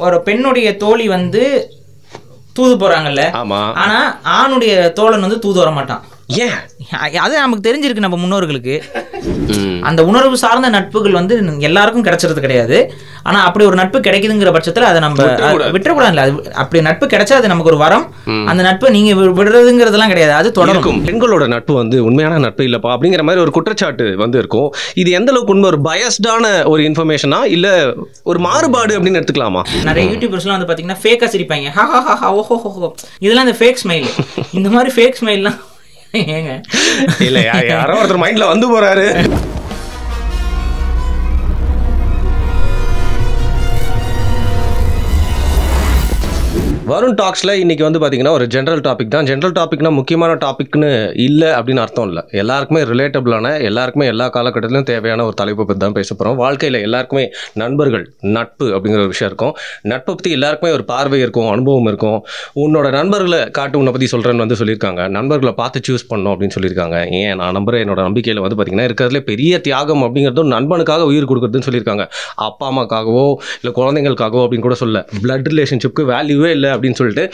ஒரு பெண்ணுடைய தோழி வந்து தூது போறாங்கல்ல, ஆனா ஆணுடைய தோழன் வந்து தூது வர மாட்டான். ஏன்? அது நமக்கு தெரிஞ்சிருக்கு நம்ம முன்னோர்களுக்கு. அந்த உணர்வு சார்ந்த நட்புகள் வந்து எல்லாருக்கும் கிடைச்சிறது கிடையாது. ஆனா அப்படி ஒரு நட்பு கிடைக்குதுங்கிற பட்சத்துல அதை நம்ம விட்டுறக்கூடாதுல்ல. அப்படி நட்பு கிடைச்சா அது நமக்கு ஒரு வரம். அந்த நட்பை நீங்க விடுறதுங்கிறதுலாம் கிடையாது, அது தொடரும். பெண்களோட நட்பு வந்து உண்மையான நட்பு இல்லப்பா அப்படிங்கிற மாதிரி ஒரு குற்றச்சாட்டு வந்து இருக்கும். இது எந்த அளவுக்கு உண்மை? ஒரு பயஸ்டான ஒரு இன்ஃபர்மேஷனா இல்ல ஒரு மாறுபாடு அப்படின்னு எடுத்துக்கலாமா? நிறைய யூடியூபர்ஸ்லாம் வந்து பாத்தீங்கன்னா ஃபேக்கா சிரிப்பாங்க, ஹா ஹா ஹா ஓஹோ, இதெல்லாம் இந்த ஃபேக் ஸ்மைல். இந்த மாதிரி ஃபேக் ஸ்மைல்லாம் ஏங்க இல்ல யாரோ ஒருத்தர் மைண்ட்ல வந்து போறாரு. வருண் டாக்ஸில் இன்றைக்கி வந்து பார்த்திங்கன்னா ஒரு ஜென்ரல் டாபிக் தான். ஜென்ரல் டாபிக்னா முக்கியமான டாபிக்னு இல்லை அப்படின்னு அர்த்தம் இல்லை. எல்லாருக்குமே ரிலேட்டபிளான, எல்லாருக்குமே எல்லா காலகட்டத்திலும் தேவையான ஒரு தலைப்பை பற்றி தான் பேச போகிறோம். வாழ்க்கையில் எல்லாருக்குமே நண்பர்கள், நட்பு அப்படிங்கிற ஒரு விஷயம் இருக்கும். நட்பை பற்றி எல்லாருக்குமே ஒரு பார்வை இருக்கும், அனுபவம் இருக்கும். உன்னோட நண்பர்களை காட்டு, உன்னை பற்றி சொல்கிறேன்னு வந்து சொல்லியிருக்காங்க. நண்பர்களை பார்த்து சூஸ் பண்ணணும் அப்படின்னு சொல்லியிருக்காங்க. ஏன் நான் நம்புகிறேன், என்னோட நம்பிக்கையில் வந்து பார்த்திங்கன்னா இருக்கிறதுல பெரிய தியாகம் அப்படிங்கிறது நண்பனுக்காக உயிர் கொடுக்குறதுன்னு சொல்லியிருக்காங்க. அப்பா அம்மாக்காகவோ இல்லை குழந்தைங்களுக்காகவோ அப்படின்னு கூட சொல்ல, பிளட் ரிலேஷன்ஷிப்க்கு வேல்யூவே இல்லை அப்படின்னு சொல்லிட்டு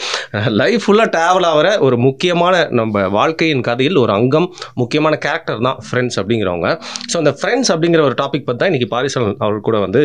லைஃப் ஃபுல்லாக ட்ராவல் ஆகிற ஒரு முக்கியமான நம்ம வாழ்க்கையின் கதையில் ஒரு அங்கம், முக்கியமான கேரக்டர் தான் ஃப்ரெண்ட்ஸ் அப்படிங்கிறவங்க. ஸோ அந்த ஃப்ரெண்ட்ஸ் அப்படிங்கிற ஒரு டாபிக் பற்றி தான் இன்றைக்கி பாரிசலன் அவர்கள் கூட வந்து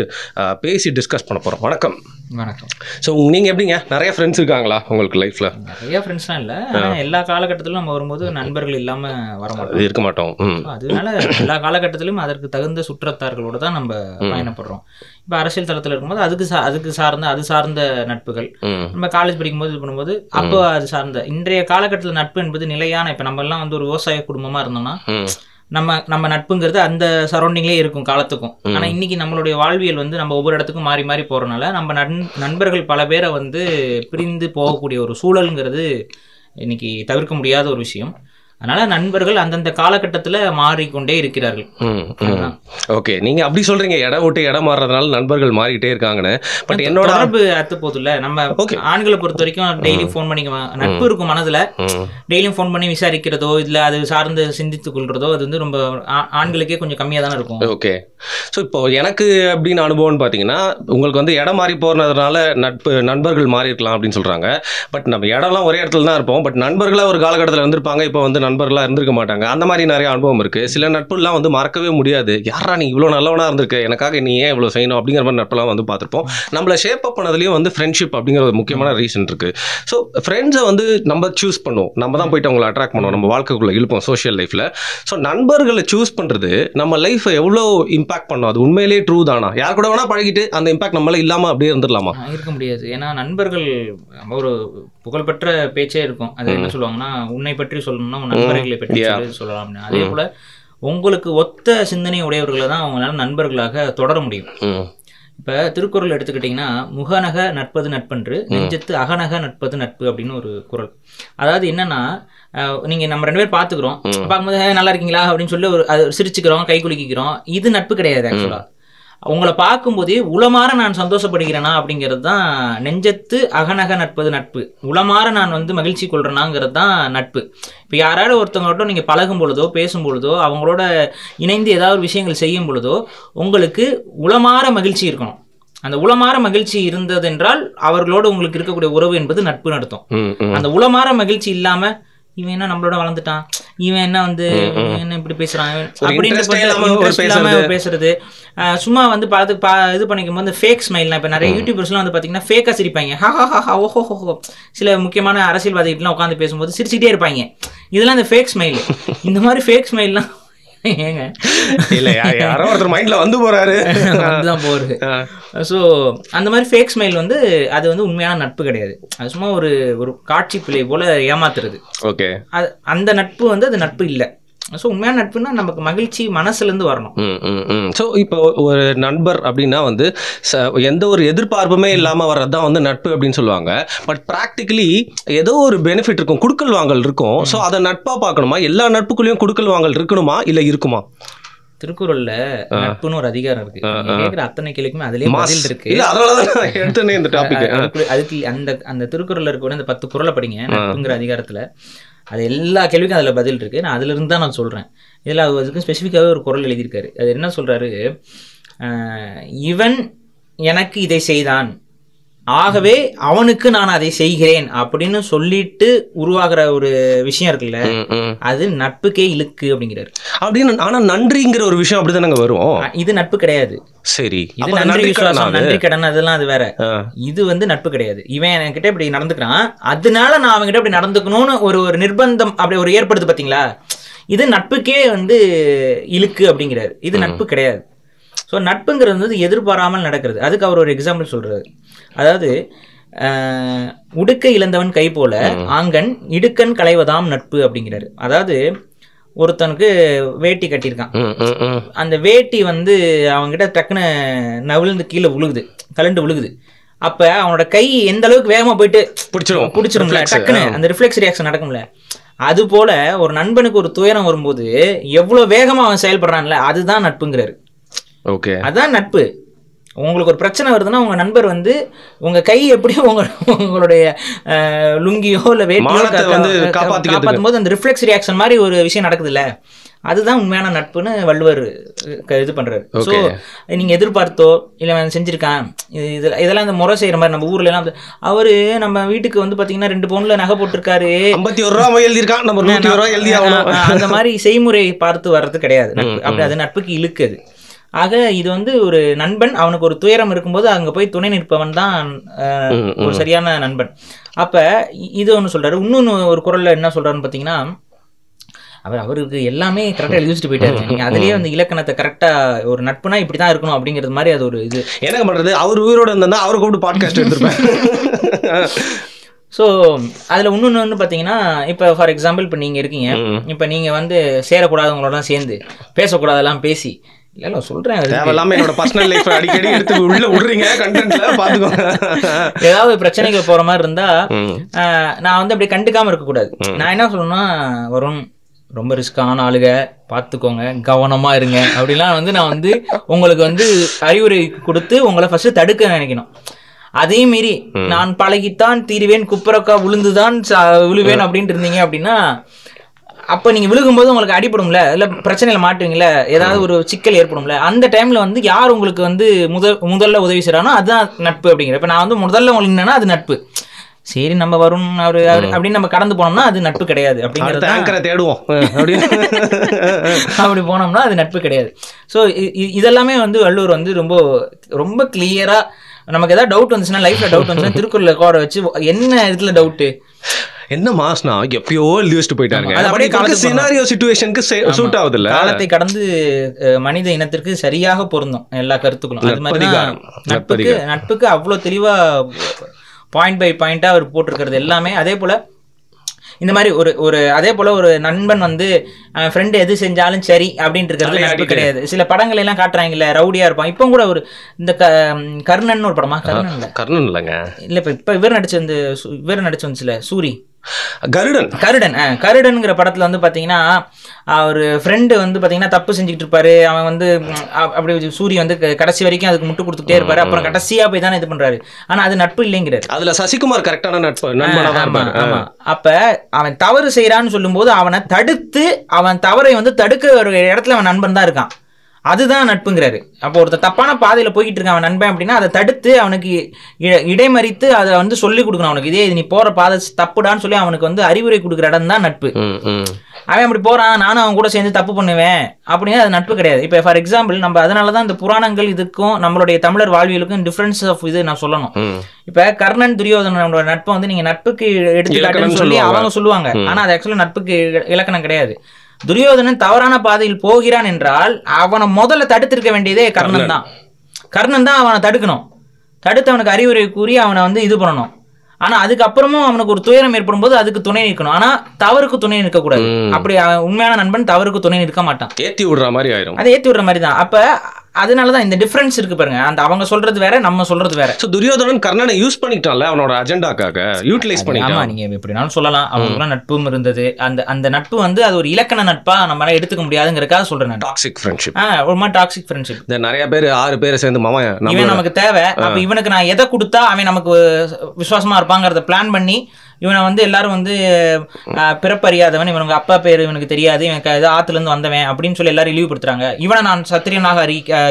பேசி டிஸ்கஸ் பண்ண போகிறோம். வணக்கம். வணக்கம். ஸோ நீங்கள் எப்படிங்க, நிறைய ஃப்ரெண்ட்ஸ் இருக்காங்களா உங்களுக்கு லைஃப்பில்? நிறைய ஃப்ரெண்ட்ஸ்லாம் இல்லை, எல்லா காலகட்டத்திலும் நம்ம வரும்போது நண்பர்கள் இல்லாமல் வரமாட்டோம், இருக்க மாட்டோம். அதனால எல்லா காலகட்டத்திலும் அதற்கு தகுந்த சுற்றத்தார்களோட தான் நம்ம பயணப்படுறோம். இப்போ அரசியல் தளத்தில் இருக்கும்போது அதுக்கு சார்ந்த அது சார்ந்த நட்புகள், நம்ம காலேஜ் படிக்கும்போது இது பண்ணும்போது அப்போ அது சார்ந்த. இன்றைய காலகட்டத்தில் நட்பு என்பது நிலையான, இப்போ நம்ம எல்லாம் வந்து ஒரு விவசாய குடும்பமாக இருந்தோம்னா நம்ம நட்புங்கிறது அந்த சரௌண்டிங்லேயே இருக்கும் காலத்துக்கும். ஆனால் இன்னைக்கு நம்மளுடைய வாழ்வியல் வந்து நம்ம ஒவ்வொரு இடத்துக்கும் மாறி மாறி போகிறனால நம்ம நண்பர்கள் பல பேரை வந்து பிரிந்து போகக்கூடிய ஒரு சூழலுங்கிறது இன்னைக்கு தவிர்க்க முடியாத ஒரு விஷயம். அதனால நண்பர்கள் அந்தந்த காலகட்டத்தில் மாறிக்கொண்டே இருக்கிறார்கள். ஓகே, நீங்க அப்படி சொல்றீங்க, இடம் விட்டு இடம் மாறுறதுனால நண்பர்கள் மாறிக்கிட்டே இருக்காங்கன்னு. பட் என்னோட தொடர்பு அத்து போதுல்ல. நம்ம ஆண்களை பொறுத்த வரைக்கும் டெய்லி ஃபோன் பண்ணி நட்பு இருக்கும் மனதுல, டெய்லியும் ஃபோன் பண்ணி விசாரிக்கிறதோ இல்ல அது சார்ந்து சிந்தித்துக் கொள்றதோ அது வந்து ரொம்ப ஆண்களுக்கே கொஞ்சம் கம்மியா தானே இருக்கும். ஓகே, ஸோ இப்போ எனக்கு அப்படின்னு அனுபவம்னு பார்த்தீங்கன்னா, உங்களுக்கு வந்து இடம் மாறி போறதுனால நண்பர்கள் மாறி இருக்கலாம் அப்படின்னு சொல்றாங்க. பட் நம்ம இடம்லாம் ஒரே இடத்துல தான் இருப்போம். பட் நண்பர்களா ஒரு காலகட்டத்தில் இருந்திருப்பாங்க, இப்போ வந்து நண்பர்களாக இருந்திருக்க மாட்டாங்க. அந்த மாதிரி நிறைய அனுபவம் இருக்குது. சில நட்புலாம் வந்து மறக்கவே முடியாது. யாரா நீ இவ்வளோ நல்லவனாக இருந்திருக்கு, எனக்காக நீ ஏன் இவ்வளோ செய்யணும் அப்படிங்கிற மாதிரி நட்பெல்லாம் வந்து பார்த்துருப்போம். நம்மளை ஷேப் அப் பண்ணதுலேயும் வந்து ஃப்ரெண்ட்ஷிப் அப்படிங்கிற ஒரு முக்கியமான ரீசன் இருக்குது. ஸோ ஃப்ரெண்ட்ஸை வந்து நம்ம சூஸ் பண்ணுவோம், நம்ம தான் போயிட்டு அவங்களை அட்ராக்ட் பண்ணுவோம், நம்ம வாழ்க்கைக்குள்ளே இழுப்போம் சோஷியல் லைஃப்பில். ஸோ நண்பர்களை சூஸ் பண்ணுறது நம்ம லைஃப்பை எவ்வளோ இம்பாக்ட் பண்ணும், அது உண்மையிலேயே ட்ரூ தானா? யார் கூட வேணால் பழகிட்டு அந்த இம்பாக்ட் நம்மளே இல்லாமல் அப்படியே இருந்துடலாமா? இருக்க முடியாது. ஏன்னா நண்பர்கள் ஒரு புகழ்பெற்ற பேச்சே இருக்கும். அது என்ன சொல்லுவாங்கன்னா, உன்னை பற்றி சொல்லணும்னா உன் நண்பர்களை பற்றி சொல்லலாம். அதே போல உங்களுக்கு ஒத்த சிந்தனை உடையவர்களை தான் அவங்களால நண்பர்களாக தொடர முடியும். இப்ப திருக்குறள் எடுத்துக்கிட்டீங்கன்னா, முகநக நட்பது நட்பன்று, நெஞ்சத்து அகநக நட்பது நட்பு அப்படின்னு ஒரு குறள். அதாவது என்னன்னா, நீங்க நம்ம ரெண்டு பேரும் பாத்துக்கிறோம், பார்க்கும்போது நல்லா இருக்கீங்களா அப்படின்னு சொல்லி ஒரு சிரிச்சுக்கிறோம், கை குலுக்கிக்கிறோம், இது நட்பு கிடையாது. ஆக்சுவலா உங்களை பார்க்கும்போதே உளமாற நான் சந்தோஷப்படுகிறேனா அப்படிங்கிறது தான் நெஞ்சத்து அகநக நட்பது நட்பு. உளமாற நான் வந்து மகிழ்ச்சி கொள்றேனாங்கிறது தான் நட்பு. இப்போ யாராவது ஒருத்தவங்களோட நீங்கள் பழகும் பொழுதோ பேசும் பொழுதோ அவங்களோட இணைந்து ஏதாவது விஷயங்கள் செய்யும் பொழுதோ உங்களுக்கு உளமாற மகிழ்ச்சி இருக்கணும். அந்த உளமாற மகிழ்ச்சி இருந்தது என்றால் அவர்களோடு உங்களுக்கு இருக்கக்கூடிய உறவு என்பது நட்பு நடத்தும். அந்த உளமாற மகிழ்ச்சி இல்லாம இவன் என்ன நம்மளோட வளர்ந்துட்டான், இவன் என்ன வந்து என்ன இப்படி பேசுறான் அப்படின்னு பேசுறது, சும்மா வந்து இது பண்ணிக்கும் போது ஃபேக் ஸ்மைல். இப்போ நிறைய யூடியூபர்ஸ்லாம் வந்து பார்த்தீங்கன்னா ஃபேக்காக சிரிப்பாங்க, ஹா ஹா ஹா ஓஹோ. சில முக்கியமான அரசியல்வாதிகள்லாம் உட்காந்து பேசும்போது சிரிச்சுட்டே இருப்பாங்க, இதெல்லாம் இந்த ஃபேக் ஸ்மைல். இந்த மாதிரி ஃபேக் ஸ்மைல்லாம் ஏங்க இல்ல யாரோ ஒருத்தர் மைண்ட்ல வந்து போறாரு அதுதான் போறது. ஸோ அந்த மாதிரி ஃபேக் ஸ்மைல் வந்து அது வந்து உண்மையான நட்பு கிடையாது. அது சும்மா ஒரு காட்சி பிள்ளை போல ஏமாத்துறது. ஓகே, அந்த நட்பு வந்து அது நட்பு இல்லை. ஸோ உண்மையான நட்புனா நமக்கு மகிழ்ச்சி மனசுலேருந்து வரணும். ஸோ இப்போ ஒரு நண்பர் அப்படின்னா வந்து எந்த ஒரு எதிர்பார்ப்புமே இல்லாமல் வர்றது தான் வந்து நட்பு அப்படின்னு சொல்லுவாங்க. பட் ப்ராக்டிக்கலி ஏதோ ஒரு பெனிஃபிட் இருக்கும், குடுக்கல் வாங்கல் இருக்கும். ஸோ அதை நட்பாக பார்க்கணுமா? எல்லா நட்புக்குள்ளேயும் குடுக்கல் வாங்கல் இருக்கணுமா இல்லை இருக்குமா? திருக்குறள்ல நட்புன்னு ஒரு அதிகாரம் இருக்கு. கேட்கிற அத்தனை கேள்விக்குமே அதுலயே பதில் இருக்கு. அதுக்கு அந்த திருக்குறள்ல இருக்க அந்த 10 குறளை படிங்க, நட்புங்கிற அதிகாரத்துல அது எல்லா கேள்விக்கும் அதில் பதில் இருக்குது. நான் அதிலிருந்து தான் நான் சொல்கிறேன். இதில் அதுக்கு ஸ்பெசிஃபிக்காகவே ஒரு குறள் எழுதியிருக்காரு. அது என்ன சொல்கிறாரு, இவன் எனக்கு இதை செய்தான், ஆகவே அவனுக்கு நான் அதை செய்கிறேன் அப்படின்னு சொல்லிட்டு உருவாகிற ஒரு விஷயம் இருக்குல்ல, அது நட்புக்கே இழுக்கு அப்படிங்கிறாரு. அப்படின்னு ஆனா நன்றிங்கிற ஒரு விஷயம் அப்படிதானங்க வரும். இது நட்பு கிடையாது. சரி, இது நன்றி விசுவாசம், நன்றி கடன், அதெல்லாம் அது வேற. இது வந்து நட்பு கிடையாது. இவன் என்கிட்ட இப்படி நடந்துக்கிறான், அதனால நான் அவன்கிட்ட இப்படி நடந்துக்கணும்னு ஒரு நிர்பந்தம் அப்படி ஒரு ஏற்படுது பாத்தீங்களா, இது நட்புக்கே வந்து இழுக்கு அப்படிங்கிறாரு. இது நட்பு கிடையாது. ஸோ நட்புங்கிறது வந்து எதிர்பாராமல் நடக்கிறது. அதுக்கு அவர் ஒரு எக்ஸாம்பிள் சொல்றாரு. அதாவது உடுக்கை இழந்தவன் கை போல ஆங்கன் இடுக்கன் களைவதாம் நட்பு அப்படிங்கிறாரு. அதாவது ஒருத்தனுக்கு வேட்டி கட்டியிருக்கான், அந்த வேட்டி வந்து அவன்கிட்ட டக்குன்னு நவிழ்ந்து கீழே விழுகுது, கலண்டு விழுகுது. அப்ப அவனோட கை எந்த அளவுக்கு வேகமா போயிட்டு பிடிச்சிரும்ல, டக்குன்னு அந்த ரிஃப்ளெக்ஸ் ரியாக்ஷன் நடக்கும்ல. அது போல ஒரு நண்பனுக்கு ஒரு துயரம் வரும்போது எவ்வளவு வேகமா அவன் செயல்படுறான்ல, அதுதான் நட்புங்கிறாரு. ஓகே, அதான் நட்பு. உங்களுக்கு ஒரு பிரச்சனை வருதுன்னா உங்க நண்பர் வந்து உங்க கை எப்படியோ உங்களுடைய லுங்கியோ இல்ல வேட்டியோ காப்பாற்றும் போது அந்த ரிஃப்ளெக்ஸ் ரியாக்ஷன் மாதிரி ஒரு விஷயம் நடக்குதுல்ல, அதுதான் உண்மையான நட்புன்னு வள்ளுவர் இது பண்றாரு. ஸோ நீங்க எதிர்பார்த்தோ இல்லை செஞ்சிருக்கான் இதெல்லாம் இந்த முறை செய்யற மாதிரி நம்ம ஊர்ல எல்லாம் அவரு நம்ம வீட்டுக்கு வந்து பாத்தீங்கன்னா 2 பவுன்ல நகை போட்டிருக்காரு, 51 ரூபா எழுதியிருக்கான், நம்ம 100 ரூபா எழுதி அந்த மாதிரி செய்முறை பார்த்து வர்றது கிடையாது நட்பு. அப்படி அது நட்புக்கு இழுக்குது. ஆக இது வந்து ஒரு நண்பன், அவனுக்கு ஒரு துயரம் இருக்கும்போது அங்க போய் துணை நிற்பவன் தான் ஒரு சரியான நண்பன். அப்ப இது ஒன்று சொல்றாரு. இன்னொன்னு ஒரு குறள்ல என்ன சொல்றாருன்னு பாத்தீங்கன்னா, அவருக்கு எல்லாமே கரெக்டா எழுதி வச்சுட்டு போயிட்டாரு. நீங்க அதுலயே வந்து இலக்கணத்தை கரெக்டா ஒரு நட்புனா இப்படிதான் இருக்கணும் அப்படிங்கிறது மாதிரி அது ஒரு இது. என்ன பண்றது, அவர் உயிரோட இருந்தா அவரை கூப்பிட்டு பாட்காஸ்ட் எடுத்துருப்பேன். ஸோ அதில் இன்னொன்று வந்து பார்த்தீங்கன்னா, இப்போ ஃபார் எக்ஸாம்பிள் இப்போ நீங்கள் இருக்கீங்க, இப்போ நீங்கள் வந்து சேரக்கூடாதவங்களோட சேர்ந்து பேசக்கூடாதெல்லாம் பேசி இல்ல சொல்றேன், என்னோட பர்சனல் லைஃப் அடிக்கடி எடுத்து உள்ள விடுறீங்க கண்டென்ட்ல பாத்துக்கோங்க. ஏதாவது பிரச்சனைகள் போற மாதிரி இருந்தா நான் வந்து அப்படியே கண்டுக்காம இருக்கக்கூடாது. நான் என்ன சொல்லணும்னா, வரும் ரொம்ப ரிஸ்கான ஆளுக பார்த்துக்கோங்க, கவனமா இருங்க அப்படிலாம் வந்து நான் வந்து உங்களுக்கு வந்து அறிவுரை கொடுத்து உங்களை ஃபர்ஸ்ட் தடுக்க நினைக்கணும். அதே மீறி நான் பழகித்தான் தீருவேன், குப்பரக்கா விழுந்துதான் விழுவேன் அப்படின்ட்டு இருந்தீங்க அப்படின்னா, அப்ப நீங்க விழுகும்போது உங்களுக்கு அடிப்படும்ல, இல்ல பிரச்சனையில மாட்டுவீங்கல்ல, ஏதாவது ஒரு சிக்கல் ஏற்படும்ல, அந்த டைம்ல வந்து யார் உங்களுக்கு வந்து முதல்ல உதவி செய்யறானோ அதுதான் நட்பு அப்படிங்கிற. இப்ப நான் வந்து முதல்ல உங்களுக்கு என்னன்னா அது நட்பு. சரி நம்ம வரும் அவரு அப்படின்னு நம்ம கடந்து போனோம்னா அது நட்பு கிடையாது அப்படிங்கிறத தேடுவோம். அப்படி போனோம்னா அது நட்பு கிடையாது. ஸோ இதெல்லாமே வந்து வள்ளுவர் வந்து ரொம்ப ரொம்ப கிளியரா, நமக்கு ஏதாவது டவுட் வந்துச்சுன்னா, லைஃப்ல டவுட் வந்துச்சுன்னா திருக்குறள் கோர வச்சு என்ன இதுல டவுட்டு என்ன மாஸ்னா எப்பயோ எழுதி வச்சுட்டு போயிட்டாங்க. காலத்தை கடந்து மனித இனத்திற்கு சரியாக பொருந்தும் எல்லா கருத்துக்களும். அது மாதிரி நட்புக்கு அவ்வளவு தெளிவா பாயிண்ட் பை பாயிண்டா அவர் போட்டிருக்கிறது எல்லாமே. அதே போல இந்த மாதிரி அதே போல ஒரு நண்பன் வந்து ஃப்ரெண்டு எது செஞ்சாலும் சரி அப்படின்ட்டு இருக்கிறது நட்பு கிடையாது. சில படங்கள் எல்லாம் காட்டுறாங்கல்ல, ரவுடியா இருப்பான். இப்போ கூட ஒரு இந்த கர்ணன் ஒரு படமா, கர்ணன் இல்லைங்க, இல்ல இப்ப இவர் நடிச்சு வந்துச்சுல சூரி, கருடன்ங்கிற படத்துல வந்து பாத்தீங்கன்னா ஒரு ஃப்ரெண்டு வந்து பாத்தீங்கன்னா தப்பு செஞ்சுக்கிட்டு இருப்பாரு. அவன் வந்து அப்படி சூரிய வந்து கடைசி வரைக்கும் அதுக்கு முட்டு கொடுத்துட்டே இருப்பாரு. அப்புறம் கடைசியா போய் தானே இது பண்றாரு. ஆனா அது நட்பு இல்லைங்கிறாரு. அதுல சசிகுமார் கரெக்டான நட்பு. அப்ப அவன் தவறு செய்யறான்னு சொல்லும் போது அவனை தடுத்து அவன் தவறை வந்து தடுக்க ஒரு இடத்துல அவன் நண்பன் தான் இருக்கான், அதுதான் நட்புங்கிறாரு. அப்போ ஒருத்தர் தப்பான பாதையில போய்கிட்டு இருக்கான் அவன் நண்பன் அப்படின்னா, அதை தடுத்து அவனுக்கு இடைமறித்து அதை வந்து சொல்லி கொடுக்கணும். அவனுக்கு இதே நீ போற பாதை தப்புடான்னு சொல்லி அவனுக்கு வந்து அறிவுரை கொடுக்குற இடம் தான் நட்பு. அவன் அப்படி போறான், நானும் அவன் கூட சேர்ந்து தப்பு பண்ணுவேன் அப்படின்னா அது நட்பு கிடையாது. இப்போ ஃபார் எக்ஸாம்பிள் நம்ம அதனாலதான் இந்த புராணங்கள் இதுக்கும் நம்மளுடைய தமிழர் வாழ்வியலுக்கும் டிஃபரன்ஸ் ஆஃப் இது நான் சொல்லணும். இப்ப கர்ணன் துரியோதனோட நட்பை வந்து நீங்க நட்புக்கு எடுத்துக்காட்டுன்னு சொல்லி அவங்க சொல்லுவாங்க. ஆனா அது ஆக்சுவலா நட்புக்கு இலக்கணம் கிடையாது. துரியோதனன் தவறான பாதையில் போகிறான் என்றால் அவனை முதல்ல தடுத்திருக்க வேண்டியதே கர்ணன் தான் அவனை தடுக்கணும், தடுத்து அவனுக்கு அறிவுரை கூறி அவனை வந்து இது பண்ணணும். ஆனா அதுக்கப்புறமும் அவனுக்கு ஒரு துயரம் ஏற்படும் போது அதுக்கு துணை நிற்கணும். ஆனா தவறுக்கு துணை நிற்க கூடாது. அப்படி உண்மையான நண்பன் தவறுக்கு துணை நிற்க மாட்டான், ஏத்தி விடுற மாதிரி ஆயிரும். அதை ஏத்தி விடுற மாதிரி தான். அப்ப அதனாலதான் இந்த டிஃபரன்ஸ் இருக்கு பாருங்க, அந்த அவங்க சொல்றது வேற நம்ம சொல்றது வேற. சோ துரியோதனன் கர்ணனை யூஸ் பண்ணிட்டான்ல அவனோட அஜெண்டாக்காக, யூட்டிலைஸ் பண்ணிட்டான். ஆமா, நீங்க எப்படினாலும் சொல்லலாம். அவங்களுக்குள்ள நட்பும் இருந்தது. அந்த நட்பு வந்து அது ஒரு இலக்கண நட்பா நம்மளால எடுத்துக்க முடியாதுங்கிறதுக்காக சொல்றேன். டாக்ஸிக் ஃப்ரெண்ட்ஷிப், ஒரு மாதிரி டாக்ஸிக் ஃப்ரெண்ட்ஷிப். இந்த நிறைய பேர் 6 பேரை சேர்ந்து மாமா இவன் நமக்கு தேவை, அப்ப இவனுக்கு நான் எதை கொடுத்தா அவன் நமக்கு விசுவாசமா இருப்பாங்கிறத பிளான் பண்ணி இவனை வந்து எல்லாரும் வந்து பிறப்பறியாதவன், இவனுக்கு அப்பா பேர் இவனுக்கு தெரியாது, இவனுக்கு ஏதோ ஆத்துல இருந்து வந்தவன் அப்படின்னு சொல்லி எல்லாரும் இழிவுபடுத்துறாங்க. இவனை நான் சத்திரியனாக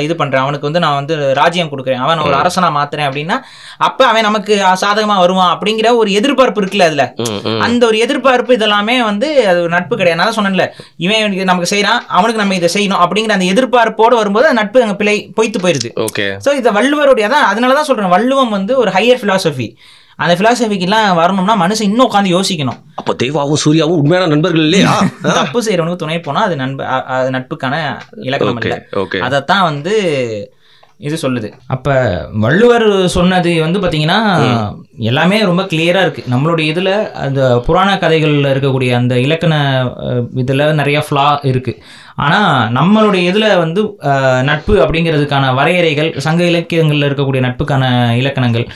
இது பண்றேன், அவனுக்கு வந்து நான் வந்து ராஜ்யம் கொடுக்குறேன், அவன் ஒரு அரசனா மாத்துறேன் அப்படின்னா அப்ப அவன் நமக்கு சாதகமா வருவான் அப்படிங்கிற ஒரு எதிர்பார்ப்பு இருக்குல்ல. அதுல அந்த ஒரு எதிர்பார்ப்பு இதெல்லாமே வந்து அது ஒரு நட்பு கிடையாது. நான் சொன்னேன்ல, இவன் நமக்கு செய்யறான், அவனுக்கு நம்ம இதை செய்யணும் அப்படிங்கிற அந்த எதிர்பார்ப்போடு வரும்போது நட்பு அங்க பொய்த்து போயிருது. சோ இதை வள்ளுவருடைய தான், அதனாலதான் சொல்றேன் வள்ளுவம் வந்து ஒரு ஹையர் பிலாசபி. அந்த பிலாசபிக்கெல்லாம் வரணும்னா மனுஷன் இன்னும் உட்காந்து யோசிக்கணும். அப்போ தெய்வாவும் சூர்யாவும் உண்மையான நண்பர்கள் இல்லையா? தப்பு செய்யறவனுக்கு துணை போனா அது நட்புக்கான இலக்கணம் இல்லை. அதைத்தான் வந்து இது சொல்லுது. அப்ப வள்ளுவர் சொன்னது வந்து பாத்தீங்கன்னா எல்லாமே ரொம்ப கிளியரா இருக்கு. நம்மளுடைய இதுல அந்த புராண கதைகள்ல இருக்கக்கூடிய அந்த இலக்கண இதுல நிறைய ஃப்ளா இருக்கு. ஆனா நம்மளுடைய இதுல வந்து நட்பு அப்படிங்கிறதுக்கான வரையறைகள், சங்க இலக்கியங்கள்ல இருக்கக்கூடிய நட்புக்கான இலக்கணங்கள்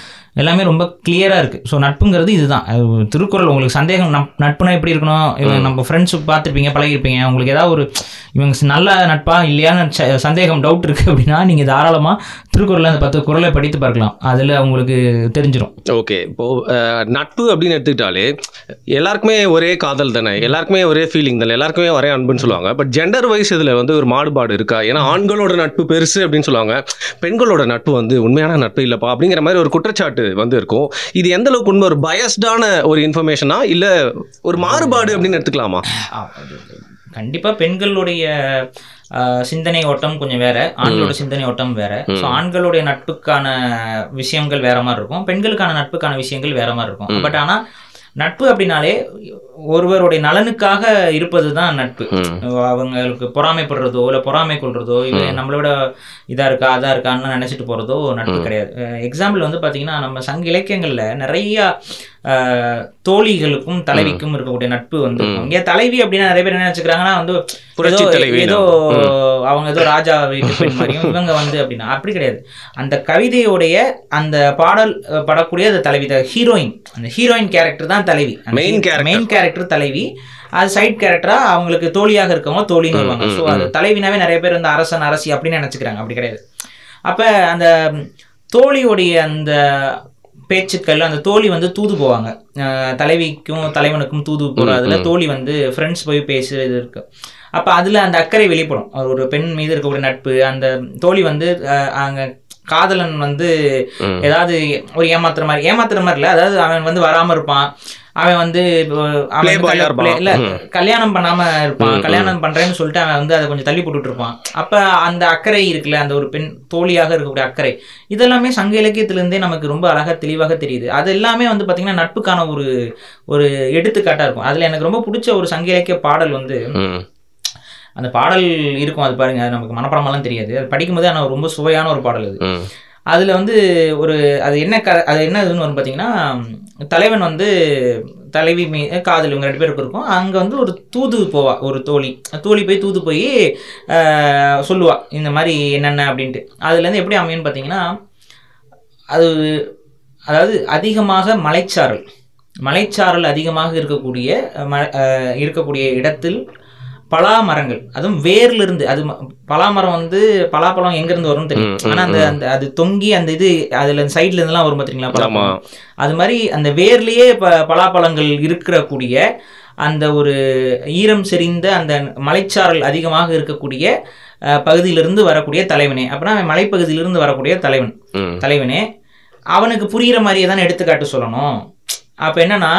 எல்லாமே ரொம்ப கிளியரா இருக்கு. ஸோ நட்புங்கிறது இதுதான். திருக்குறள் உங்களுக்கு சந்தேகம், நட்புனா எப்படி இருக்கணும், இவங்க நம்ம ஃப்ரெண்ட்ஸ் பார்த்துருப்பீங்க, பழகிருப்பீங்க, உங்களுக்கு ஏதாவது ஒரு இவங்க நல்ல நட்பா இல்லையான்னு சந்தேகம், டவுட் இருக்கு அப்படின்னா நீங்க தாராளமா திருக்குறள் அந்த 10 குறளை படித்து பார்க்கலாம். அதுல உங்களுக்கு தெரிஞ்சிடும். ஓகே, இப்போ நட்பு அப்படின்னு எடுத்துக்கிட்டாலே எல்லாருக்குமே ஒரே காதல் தானே, எல்லாருக்குமே ஒரே ஃபீலிங் தானே, எல்லாருக்குமே ஒரே அன்புன்னு சொல்லுவாங்க. பட் ஜெண்டர் வைஸ் இதுல வந்து ஒரு மாறுபாடு இருக்கா? ஏன்னா ஆண்களோட நட்பு பெருசு அப்படின்னு சொல்லுவாங்க, பெண்களோட நட்பு வந்து உண்மையான நட்பு இல்லப்பா அப்படிங்கிற மாதிரி ஒரு குற்றச்சாட்டு வந்து இருக்கும். இது எந்த அளவுக்கு உண்மை, ஒரு பயஸ்டான ஒரு இன்ஃபர்மேஷனா இல்ல ஒரு மாறுபாடு அப்படின்னு எடுத்துக்கலாமா? கண்டிப்பா பெண்களுடைய சிந்தனை ஓட்டம் கொஞ்சம் வேற, ஆண்களோட சிந்தனை ஓட்டம் வேற. ஸோ ஆண்களுடைய நட்புக்கான விஷயங்கள் வேற மாதிரி இருக்கும், பெண்களுக்கான நட்புக்கான விஷயங்கள் வேற மாதிரி இருக்கும். பட் ஆனா நட்பு அப்படின்னாலே ஒருவருடைய நலனுக்காக இருப்பது தான் நட்பு. அவங்களுக்கு பொறாமைப்படுறதோ இல்லை பொறாமை கொள்றதோ, இல்லை நம்மளோட இதா இருக்கா அதா இருக்கான்னு நினைச்சிட்டு போறதோ நட்பு கிடையாது. எக்ஸாம்பிள் வந்து பாத்தீங்கன்னா நம்ம சங்க இலக்கியங்கள்ல நிறைய தோழிகளுக்கும் தலைவிக்கும் இருக்கக்கூடிய நட்பு வந்து, இங்க தலைவி அப்படின்னா நிறைய பேர் என்ன நினைச்சுக்கிறாங்கன்னா வந்து ஏதோ அவங்க ஏதோ ராஜா வீட்டு பெண் மாதிரியும் இவங்க வந்து அப்படின்னா அப்படி கிடையாது. அந்த கவிதையுடைய அந்த பாடல் படக்கூடிய அந்த தலைவி, ஹீரோயின், அந்த ஹீரோயின் கேரக்டர் தான் தலைவி, மெயின் கேரக்டர் தலைவி. அது சைட் கேரக்டரா அவங்களுக்கு தோழியாக இருக்கவங்க தோழின்னு வருவாங்க. ஸோ அது தலைவினாவே நிறைய பேர் வந்து அரசன் அரசி அப்படின்னு நினைச்சுக்கிறாங்க, அப்படி கிடையாது. அப்ப அந்த தோழியுடைய அந்த பேச்சுக்கள், அந்த தோழி வந்து தூது போவாங்க, தலைவிக்கும் தலைவனுக்கும் தூது போறதுல தோழி வந்து ஃப்ரெண்ட்ஸ் போய் பேசுறது இருக்கு. அப்ப அதுல அந்த அக்கறை வெளிப்படும், ஒரு பெண் மீது இருக்கக்கூடிய நட்பு. அந்த தோழி வந்து அங்க காதலன் வந்து ஏதாவது ஒரு ஏமாத்துற மாதிரி இல்ல, அதாவது அவன் வந்து வராம இருப்பான், அவன் வந்து இல்ல கல்யாணம் பண்ணாம இருப்பான், கல்யாணம் பண்றேன்னு சொல்லிட்டு அவன் வந்து அதை கொஞ்சம் தள்ளி போட்டுட்டு இருப்பான். அப்ப அந்த அக்கறை இருக்குல்ல, அந்த ஒரு பெண் தோழியாக இருக்கக்கூடிய அக்கறை, இதெல்லாமே சங்க இலக்கியத்திலிருந்தே நமக்கு ரொம்ப அழகா தெளிவாக தெரியுது. அது எல்லாமே வந்து பாத்தீங்கன்னா நட்புக்கான ஒரு எடுத்துக்காட்டா இருக்கும். அதுல எனக்கு ரொம்ப பிடிச்ச ஒரு சங்க இலக்கிய பாடல் வந்து, அந்த பாடல் இருக்கும், அது பாருங்க, நமக்கு மனப்பாடமெல்லாம் தெரியாது, அது படிக்கும்போது ஆனால் ரொம்ப சுவையான ஒரு பாடல் அது. அதுல வந்து அது என்ன இதுன்னு வரும் பார்த்தீங்கன்னா, தலைவன் வந்து தலைவி காதல் இவங்க 2 பேருக்கு இருக்கும். அங்கே வந்து ஒரு தூது போவா, ஒரு தோழி போய் தூது போய் சொல்லுவா இந்த மாதிரி என்னென்ன அப்படின்ட்டு. அதுலேருந்து எப்படி அமையும்னு பார்த்தீங்கன்னா, அதாவது அதிகமாக மலைச்சாரல் அதிகமாக இருக்கக்கூடிய இடத்தில் பலாமரங்கள், அதுவும் வேர்ல இருந்து, அது பலாமரம் வந்து பலாப்பழம் எங்க இருந்து வரும்னு தெரியும், ஆனா அந்த அது தொங்கி அந்த இது அதுல சைட்ல இருந்தெல்லாம் வரும் பாத்தீங்களா பலாப்பழம், அது மாதிரி அந்த வேர்லயே பலாப்பழங்கள் இருக்கக்கூடிய அந்த ஒரு ஈரம் செறிந்த அந்த மலைச்சாரல் அதிகமாக இருக்கக்கூடிய பகுதியிலிருந்து வரக்கூடிய தலைவனே, அப்படின்னா அவன் மலைப்பகுதியிலிருந்து வரக்கூடிய தலைவனே, அவனுக்கு புரிகிற மாதிரியே தான் எடுத்துக்காட்டு சொல்லணும். அப்ப என்னன்னா,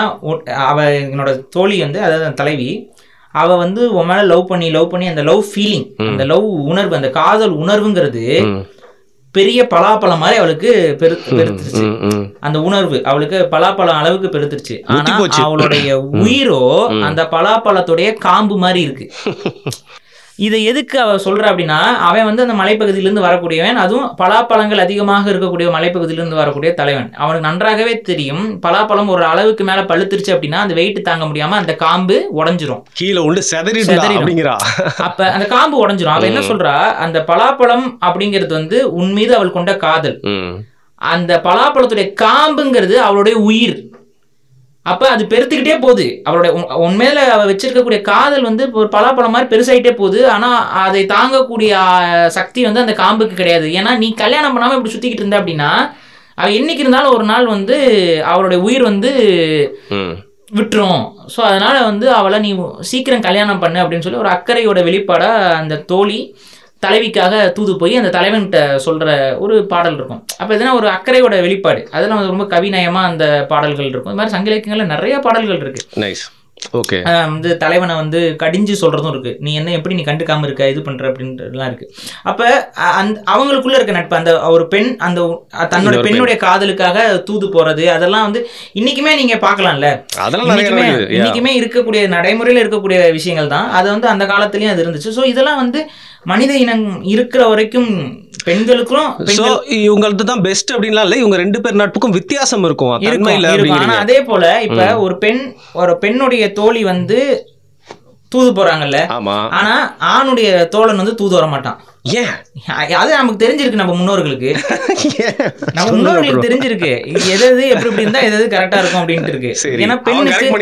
என்னோட தோழி வந்து, அதாவது தலைவி, அவ வந்து உன் மேல லவ் பண்ணி அந்த லவ் ஃபீலிங், அந்த லவ் உணர்வு, அந்த காதல் உணர்வுங்கிறது பெரிய பலாப்பழம் மாதிரி அவளுக்கு பெருத்துருச்சு. அந்த உணர்வு அவளுக்கு பலாப்பழம் அளவுக்கு பெருத்துருச்சு. ஆனா அவளுடைய உயிரோ அந்த பலாப்பழத்துடைய காம்பு மாதிரி இருக்கு. இதை எதுக்கு அவ சொல்றா அப்படின்னா, அவன் வந்து அந்த மலைப்பகுதியிலிருந்து வரக்கூடியவன், அதுவும் பலாப்பழங்கள் அதிகமாக இருக்கக்கூடிய மலைப்பகுதியிலிருந்து வரக்கூடிய தலைவன். அவனுக்கு நன்றாகவே தெரியும், பலாப்பழம் ஒரு அளவுக்கு மேல பழுத்துருச்சு அப்படின்னா அந்த வெயிட் தாங்க முடியாம அந்த காம்பு உடைஞ்சிரும், கீழே உண்டு செதறிடும். அப்ப அந்த காம்பு உடைஞ்சிரும். அவ என்ன சொல்றா, அந்த பலாப்பழம் அப்படிங்கிறது வந்து உன் மீது அவள் கொண்ட காதல், அந்த பலாப்பழத்துடைய காம்புங்கிறது அவளுடைய உயிர். அப்ப அது பெருத்துக்கிட்டே போகுது, அவளுடைய உண்மையில அவ வச்சிருக்கக்கூடிய காதல் வந்து ஒரு பலாப்பழம் மாதிரி பெருசாயிட்டே போகுது. ஆனா அதை தாங்கக்கூடிய சக்தி வந்து அந்த காம்புக்கு கிடையாது. ஏன்னா நீ கல்யாணம் பண்ணாம இப்படி சுத்திக்கிட்டு இருந்த அப்படின்னா அவ என்னைக்கு இருந்தாலும் ஒரு நாள் வந்து அவளுடைய உயிர் வந்து விட்டுரும். ஸோ அதனால வந்து அவளை நீ சீக்கிரம் கல்யாணம் பண்ணு அப்படின்னு சொல்லி ஒரு அக்கறையோட வெளிப்பாடா அந்த தோழி தலைவிக்காக தூது போய் அந்த தலைவன்கிட்ட சொல்ற ஒரு பாடல் இருக்கும். அப்போ எதுனா ஒரு அக்கறையோட வெளிப்பாடு, அதெல்லாம் ரொம்ப கவிநயமா அந்த பாடல்கள் இருக்கும். இது மாதிரி சங்க இலக்கியங்கள்ல நிறைய பாடல்கள் இருக்கு. ஓகே. வந்து தலைவனை வந்து கடிஞ்சு சொல்றதும் இருக்கு, நீ என்ன எப்படி நீ கண்டுக்காம இருக்க இது பண்ற அப்படின்றதுலாம் இருக்கு. அப்ப அவங்களுக்குள்ள இருக்க நட்பு, அந்த ஒரு பெண் அந்த தன்னோட பெண்ணுடைய காதலுக்காக தூது போறது, அதெல்லாம் வந்து இன்னைக்குமே நீங்க பாக்கலாம்ல, இன்னைக்குமே இருக்கக்கூடிய நடைமுறையில இருக்கக்கூடிய விஷயங்கள் தான். அது வந்து அந்த காலத்திலயும் அது இருந்துச்சு. ஸோ இதெல்லாம் வந்து மனித இனம் இருக்கிற வரைக்கும் பெண்களுக்கும் இவங்களுக்கு தான் பெஸ்ட் அப்படின்லாம் இல்லை, இவங்க 2 பேர் நட்புக்கும் வித்தியாசம் இருக்கும். ஆனா அதே போல இப்ப ஒரு பெண்ணுடைய தோழி வந்து தூது போறாங்கல்ல, ஆனா ஆணுடைய தோழன் வந்து தூது வர மாட்டான். ஏன்? அது நமக்கு தெரிஞ்சிருக்கு, நம்ம முன்னோர்களுக்கு தெரிஞ்சிருக்கு எது எப்படி இருந்தா எது கரெக்டா இருக்கும் அப்படின்ட்டு இருக்கு. ஏன்னா பெண்ணுக்கு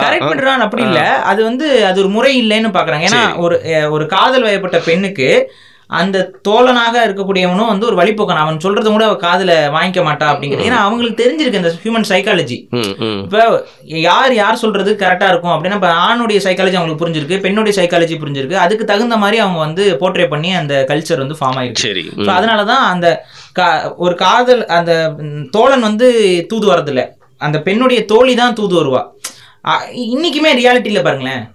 கரெக்ட் பண்றான் அப்படி இல்ல, அது வந்து அது ஒரு முறை இல்லைன்னு பாக்குறாங்க. ஏன்னா ஒரு காதல் வயப்பட்ட பெண்ணுக்கு அந்த தோழனாக இருக்கக்கூடியவனும் வந்து ஒரு வழிபோக்கன், அவன் சொல்றது கூட காதுல வாங்கிக்க மாட்டா அப்படிங்கிறது. ஏன்னா அவங்களுக்கு தெரிஞ்சிருக்கு இந்த ஹியூமன் சைக்காலஜி. இப்ப யார் சொல்றது கரெக்டா இருக்கும் அப்படின்னா, இப்ப ஆணுடைய சைக்காலஜி அவங்களுக்கு புரிஞ்சிருக்கு, பெண்ணுடைய சைக்காலஜி புரிஞ்சிருக்கு, அதுக்கு தகுந்த மாதிரி அவங்க வந்து போர்ட்ரே பண்ணி அந்த கல்ச்சர் வந்து ஃபார்ம் ஆயிருக்கு. அதனாலதான் அந்த ஒரு காதல் அந்த தோழன் வந்து தூது வரதில்ல, அந்த பெண்ணுடைய தோழி தான் தூது வருவா. இன்னைக்குமே ரியாலிட்டியில பாருங்களேன்,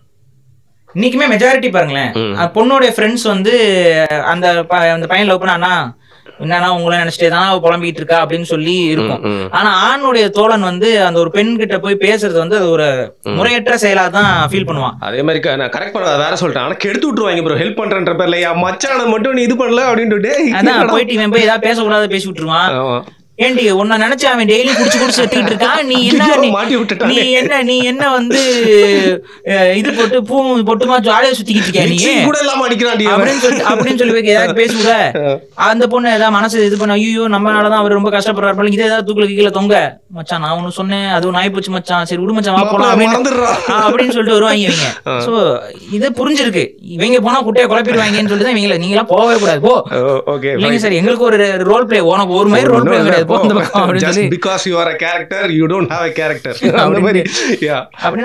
இன்னைக்குமே மெஜாரிட்டி பாருங்களேன், பொண்ணோடைய ஃப்ரெண்ட்ஸ் வந்து அந்த பையன் லவ் பண்ணானா என்னன்னா உங்களை நினைச்சிட்டே தான் புலம்பிக்கிட்டு இருக்கா அப்படின்னு சொல்லி இருக்கும். ஆனா ஆணுடைய தோழன் வந்து அந்த ஒரு பெண் கிட்ட போய் பேசுறது வந்து அது ஒரு முறையற்ற செயலா தான் ஃபீல் பண்ணுவான். அதே மாதிரி நான் கரெக்ட் பண்ண வேற சொல்லிட்டேன், ஆனா கெடுத்து விட்டுருவாங்க ப்ரோ, ஹெல்ப் பண்றேன்ற பேர்ல மச்சான மட்டும் நீ இது பண்ணல அப்படின்ட்டு அதான் போயிட்டு இவன் போய் ஏதாவது பேசக்கூடாது பேசி விட்டுருவான். ஏண்டி உன்னை நினைச்சு அவன் டெய்லி குடிச்சு செத்துக்கிட்டு இருக்கான், நீ என்ன வந்து இது போட்டு பூ பொட்டுமா ஜாலியா சுத்திக்கிட்டு இருக்கியா நீ அப்படின்னு சொல்லி ஏதாவது பேசி விட அந்த பொண்ணு ஏதாவது மனசு இது பண்ண, ஐயோ நம்மளாலதான் அவர் ரொம்ப கஷ்டப்படுறாரு, இதே ஏதாவது தூக்குல கீழே தொங்க மச்சான் நான் ஒண்ணு சொன்னேன் அதுவும் நாய் போச்சு மச்சான், சரி விடு மச்சான் வா போலாம் அப்படின்னு சொல்லிட்டு வருவாங்க இவங்க. சோ இது புரிஞ்சிருக்கு, இவங்க போனா குட்டையை குழப்பிடுவாங்கன்னு சொல்லிட்டு தான் இவங்க நீங்களா போகவே கூடாது போ இல்லைங்க சார், எங்களுக்கு ஒரு ரோல் பிளே, உனக்கு ஒரு மாதிரி ரோல் பிளே கிடையாது,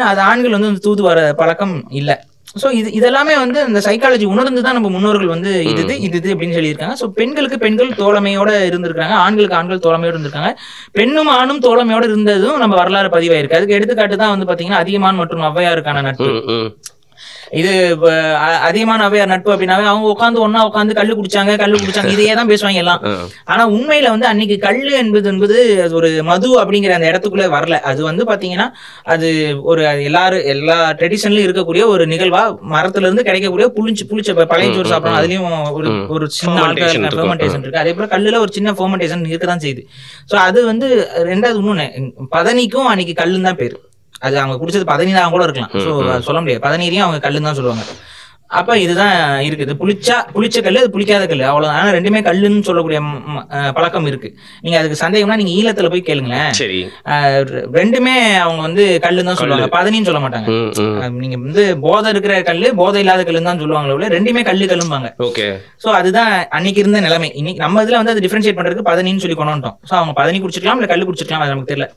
அது ஆண்கள் வந்து தூது வர பழக்கம் இல்ல. சோ இதெல்லாமே வந்து இந்த சைக்காலஜி உணர்ந்துதான் நம்ம முன்னோர்கள் வந்து இது அப்படின்னு சொல்லியிருக்காங்க. சோ பெண்களுக்கு பெண்கள் தோழமையோட இருந்திருக்காங்க, ஆண்களுக்கு ஆண்கள் தோழமையோட இருந்திருக்காங்க. பெண்ணும் ஆணும் தோழமையோட இருந்ததும் நம்ம வரலாறு பதிவாயிருக்கு. அதுக்கு எடுத்துக்காட்டு தான் வந்து பாத்தீங்கன்னா அதியமான் மற்றும் ஔவையாருக்கான நட்பு. இது அதிகமான அவையார் நட்பு அப்படின்னாவே அவங்க உட்காந்து கல்லு குடிச்சாங்க இதையே தான் பேசுவாங்க எல்லாம். ஆனா உண்மையில வந்து அன்னைக்கு கல்லு என்பது ஒரு மது அப்படிங்கிற அந்த இடத்துக்குள்ள வரல. அது வந்து பாத்தீங்கன்னா அது ஒரு எல்லா ட்ரெடிஷன்லயும் இருக்கக்கூடிய ஒரு நிகழ்வா, மரத்துல இருந்து கிடைக்கக்கூடிய புளிச்ச பழைய சோறு சாப்பிடணும், அதுலயும் ஒரு சின்ன ஃபெர்மெண்டேஷன் இருக்கு. அதே போல கல்லுல ஒரு சின்ன ஃபெர்மெண்டேஷன் இருக்கதான் செய்யுது. சோ அது வந்து ரெண்டாவது இன்னொன்னு, பதனிக்கும் அன்னைக்கு கல்லுன்னு தான் பேரு. அது அவங்க குடிச்சது பதநீராக கூட இருக்கலாம், ஸோ சொல்ல முடியாது, பதநீரையும் அவங்க கல்லுன்னு தான் சொல்லுவாங்க. அப்ப இதுதான் இருக்குது, புளிச்ச கல்லு அது புளிக்காத கல்லு அவ்வளவு. ஆனா ரெண்டுமே கல்லுன்னு சொல்லக்கூடிய பழக்கம் இருக்கு. நீங்க அதுக்கு சந்தேகம்னா நீங்க ஈழத்துல போய் கேளுங்களேன், ரெண்டுமே அவங்க வந்து கல்லுன்னு தான் சொல்லுவாங்க, பதனின்னு சொல்ல மாட்டாங்க. நீங்க வந்து போதை இருக்கிற கல்லு போதை இல்லாத கல்லுன்னு தான் சொல்லுவாங்க, ரெண்டுமே கல்லும்பாங்க. சோ அதுதான் அன்னைக்கு இருந்த நிலைமை. இன்னைக்கு நம்ம இதுல வந்து அது டிஃபரன்ஷியேட் பண்றதுக்கு பதனின்னு சொல்லி கொண்டு வந்துட்டோம். சோ அவங்க பதனி குடிச்சிருக்கலாம் இல்ல கல்லு குடிச்சிருக்கலாம், அது நமக்கு தெரியல.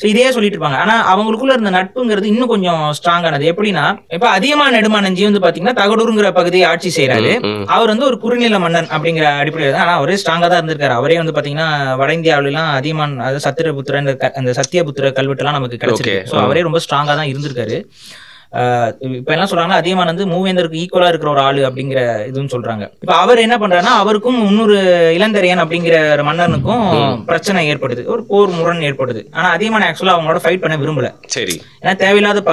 சோ இதே சொல்லிட்டு இருப்பாங்க. ஆனா அவங்களுக்குள்ள இருந்த நட்புங்கிறது இன்னும் கொஞ்சம் ஸ்ட்ராங்கானது. எப்படின்னா இப்ப அதியமான் நெடுமானஞ்சி வந்து பாத்தீங்கன்னா தகடூருங்கிற பகுதியை ஆட்சி செய்யறாரு. அவர் வந்து ஒரு குறுநில மன்னன் அப்படிங்கிற அடிப்படையில் தான், ஆனா அவரே ஸ்ட்ராங்கா தான் இருந்திருக்காரு. அவரே வந்து பாத்தீங்கன்னா வட இந்தியாவில எல்லாம் அதியமான், அதாவது சத்திரபுத்திரன் அந்த சத்தியபுத்திர கல்வெட்டு எல்லாம் நமக்கு கிடைச்சிருக்கு. சோ அவரே ரொம்ப ஸ்ட்ராங்கா தான் இருந்திருக்காரு. இப்ப என்ன சொல்றாங்கன்னா அதியமான் வந்து மூவேந்தருக்கு ஈக்குவலா இருக்கிற ஒரு ஆளு அப்படிங்கிற இதுன்னு சொல்றாங்க. இப்ப அவர் என்ன பண்றாருன்னா அவருக்கும் இன்னொரு இளந்தரையன் அப்படிங்கிற மன்னனுக்கும் பிரச்சனை ஏற்படுது, ஒரு போர் முரண் ஏற்படுது. ஆனா அதியமான் ஆக்சுவலா அவங்களோட ஃபைட் பண்ண விரும்பல. சரி, ஏன்னா தேவையில்லாத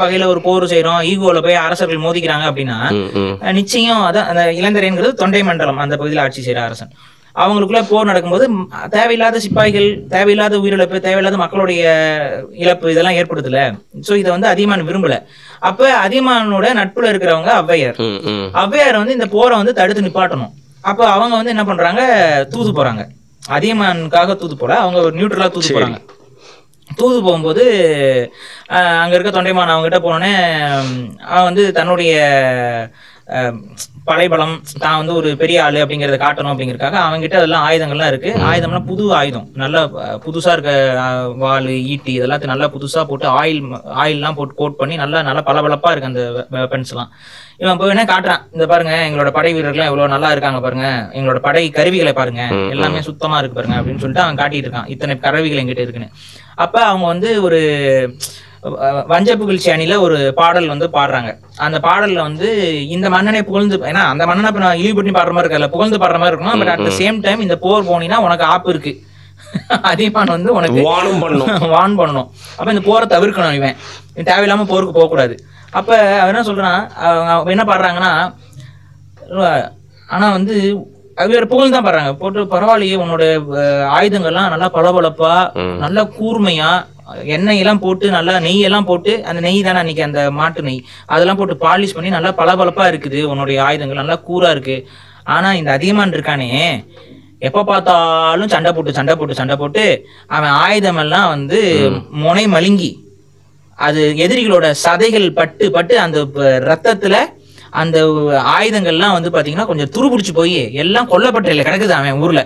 பகையில ஒரு போர் செய்யறோம், ஈகோல போய் அரசர்கள் மோதிக்கிறாங்க அப்படின்னா நிச்சயம் அதான் அந்த இளந்தரையன்கிறது தொண்டை மண்டலம் அந்த பகுதியில் ஆட்சி செய்யற அரசன். அவங்களுக்குள்ள போர் நடக்கும்போது தேவையில்லாத சிப்பாய்கள், தேவையில்லாத உயிரிழப்பு, தேவையில்லாத மக்களுடைய இழப்பு இதெல்லாம் ஏற்படுதுல. சோ இதை வந்து அதியமான் விரும்பல. அப்ப அதியமானோட நட்புல இருக்கிறவங்க ஔவையார் வந்து இந்த போரை வந்து தடுத்து நிப்பாட்டணும். அப்ப அவங்க வந்து என்ன பண்றாங்க, தூது போறாங்க. அதியமானுக்காக தூது போல, அவங்க ஒரு நியூட்ரலா தூது போறாங்க. தூது போகும்போது அங்க இருக்க தொண்டைமான் அவங்க கிட்ட போனோடனே அவன் வந்து தன்னுடைய படைபலம், தான் வந்து ஒரு பெரிய ஆளு அப்படிங்கறத காட்டணும் அப்படிங்கறதுக்காக அவங்ககிட்ட அதெல்லாம் ஆயுதங்கள்லாம் இருக்கு. ஆயுதம்லாம் புது ஆயுதம், நல்லா புதுசா இருக்க வாள், ஈட்டி இதெல்லாம் நல்லா புதுசா போட்டு ஆயில்லாம் போட்டு கோட் பண்ணி நல்லா பளபளப்பா இருக்கு அந்த வெப்பன்ஸ் எல்லாம். இவன் போய் என்ன காட்டுறான், இந்த பாருங்க எங்களோட படை வீரர்கள் எவ்வளவு நல்லா இருக்காங்க பாருங்க, எங்களோட படை கருவிகளை பாருங்க, எல்லாமே சுத்தமா இருக்கு பாருங்க அப்படின்னு சொல்லிட்டு அவன் காட்டிட்டு இருக்கான், இத்தனை கருவிகள் எங்கிட்ட இருக்குன்னு. அப்ப அவங்க வந்து ஒரு வஞ்ச புகழ்ச்சி அணில ஒரு பாடல் வந்து பாடுறாங்க. அந்த பாடல்ல வந்து இந்த மன்னனை புகழ்ந்து, ஏன்னா அந்த மன்னனை இப்ப நான் இழிவு பண்ணி பாடுற மாதிரி இருக்கல, புகழ்ந்து பாடுற மாதிரி இருக்கணும். But at the same time இந்த போர் போனீங்கன்னா உனக்கு ஆப்பு இருக்கு, அதிகமான வந்து உனக்கு வான் பண்ணணும். அப்ப இந்த போரை தவிர்க்கணும், இவன் தேவையில்லாம போருக்கு போக கூடாது. அப்ப அவன் என்ன சொல்றான், அவங்க என்ன பாடுறாங்கன்னா, ஆனா வந்து வேற புகழ் தான் பாடுறாங்க போட்டு, பரவாயில்லையே உன்னோட ஆயுதங்கள்லாம் நல்லா பளபளப்பா நல்லா கூர்மையா எண்ணெய் எல்லாம் போட்டு நல்லா நெய் எல்லாம் போட்டு, அந்த நெய் தானே அன்னைக்கு அந்த மாட்டு நெய் அதெல்லாம் போட்டு பாலிஷ் பண்ணி நல்லா பளபளப்பா இருக்குது உன்னுடைய ஆயுதங்கள், நல்லா கூரா இருக்கு. ஆனா இந்த அதிகமான் இருக்கானே எப்ப பார்த்தாலும் சண்டை போட்டு அவன் ஆயுதம் எல்லாம் வந்து முனை மழுங்கி அது எதிரிகளோட சதைகள் பட்டு அந்த ரத்தத்துல அந்த ஆயுதங்கள்லாம் வந்து பாத்தீங்கன்னா கொஞ்சம் துருபிடிச்சு போய் எல்லாம் கொல்லப்பட்ட கிடக்குது அவன் ஊர்ல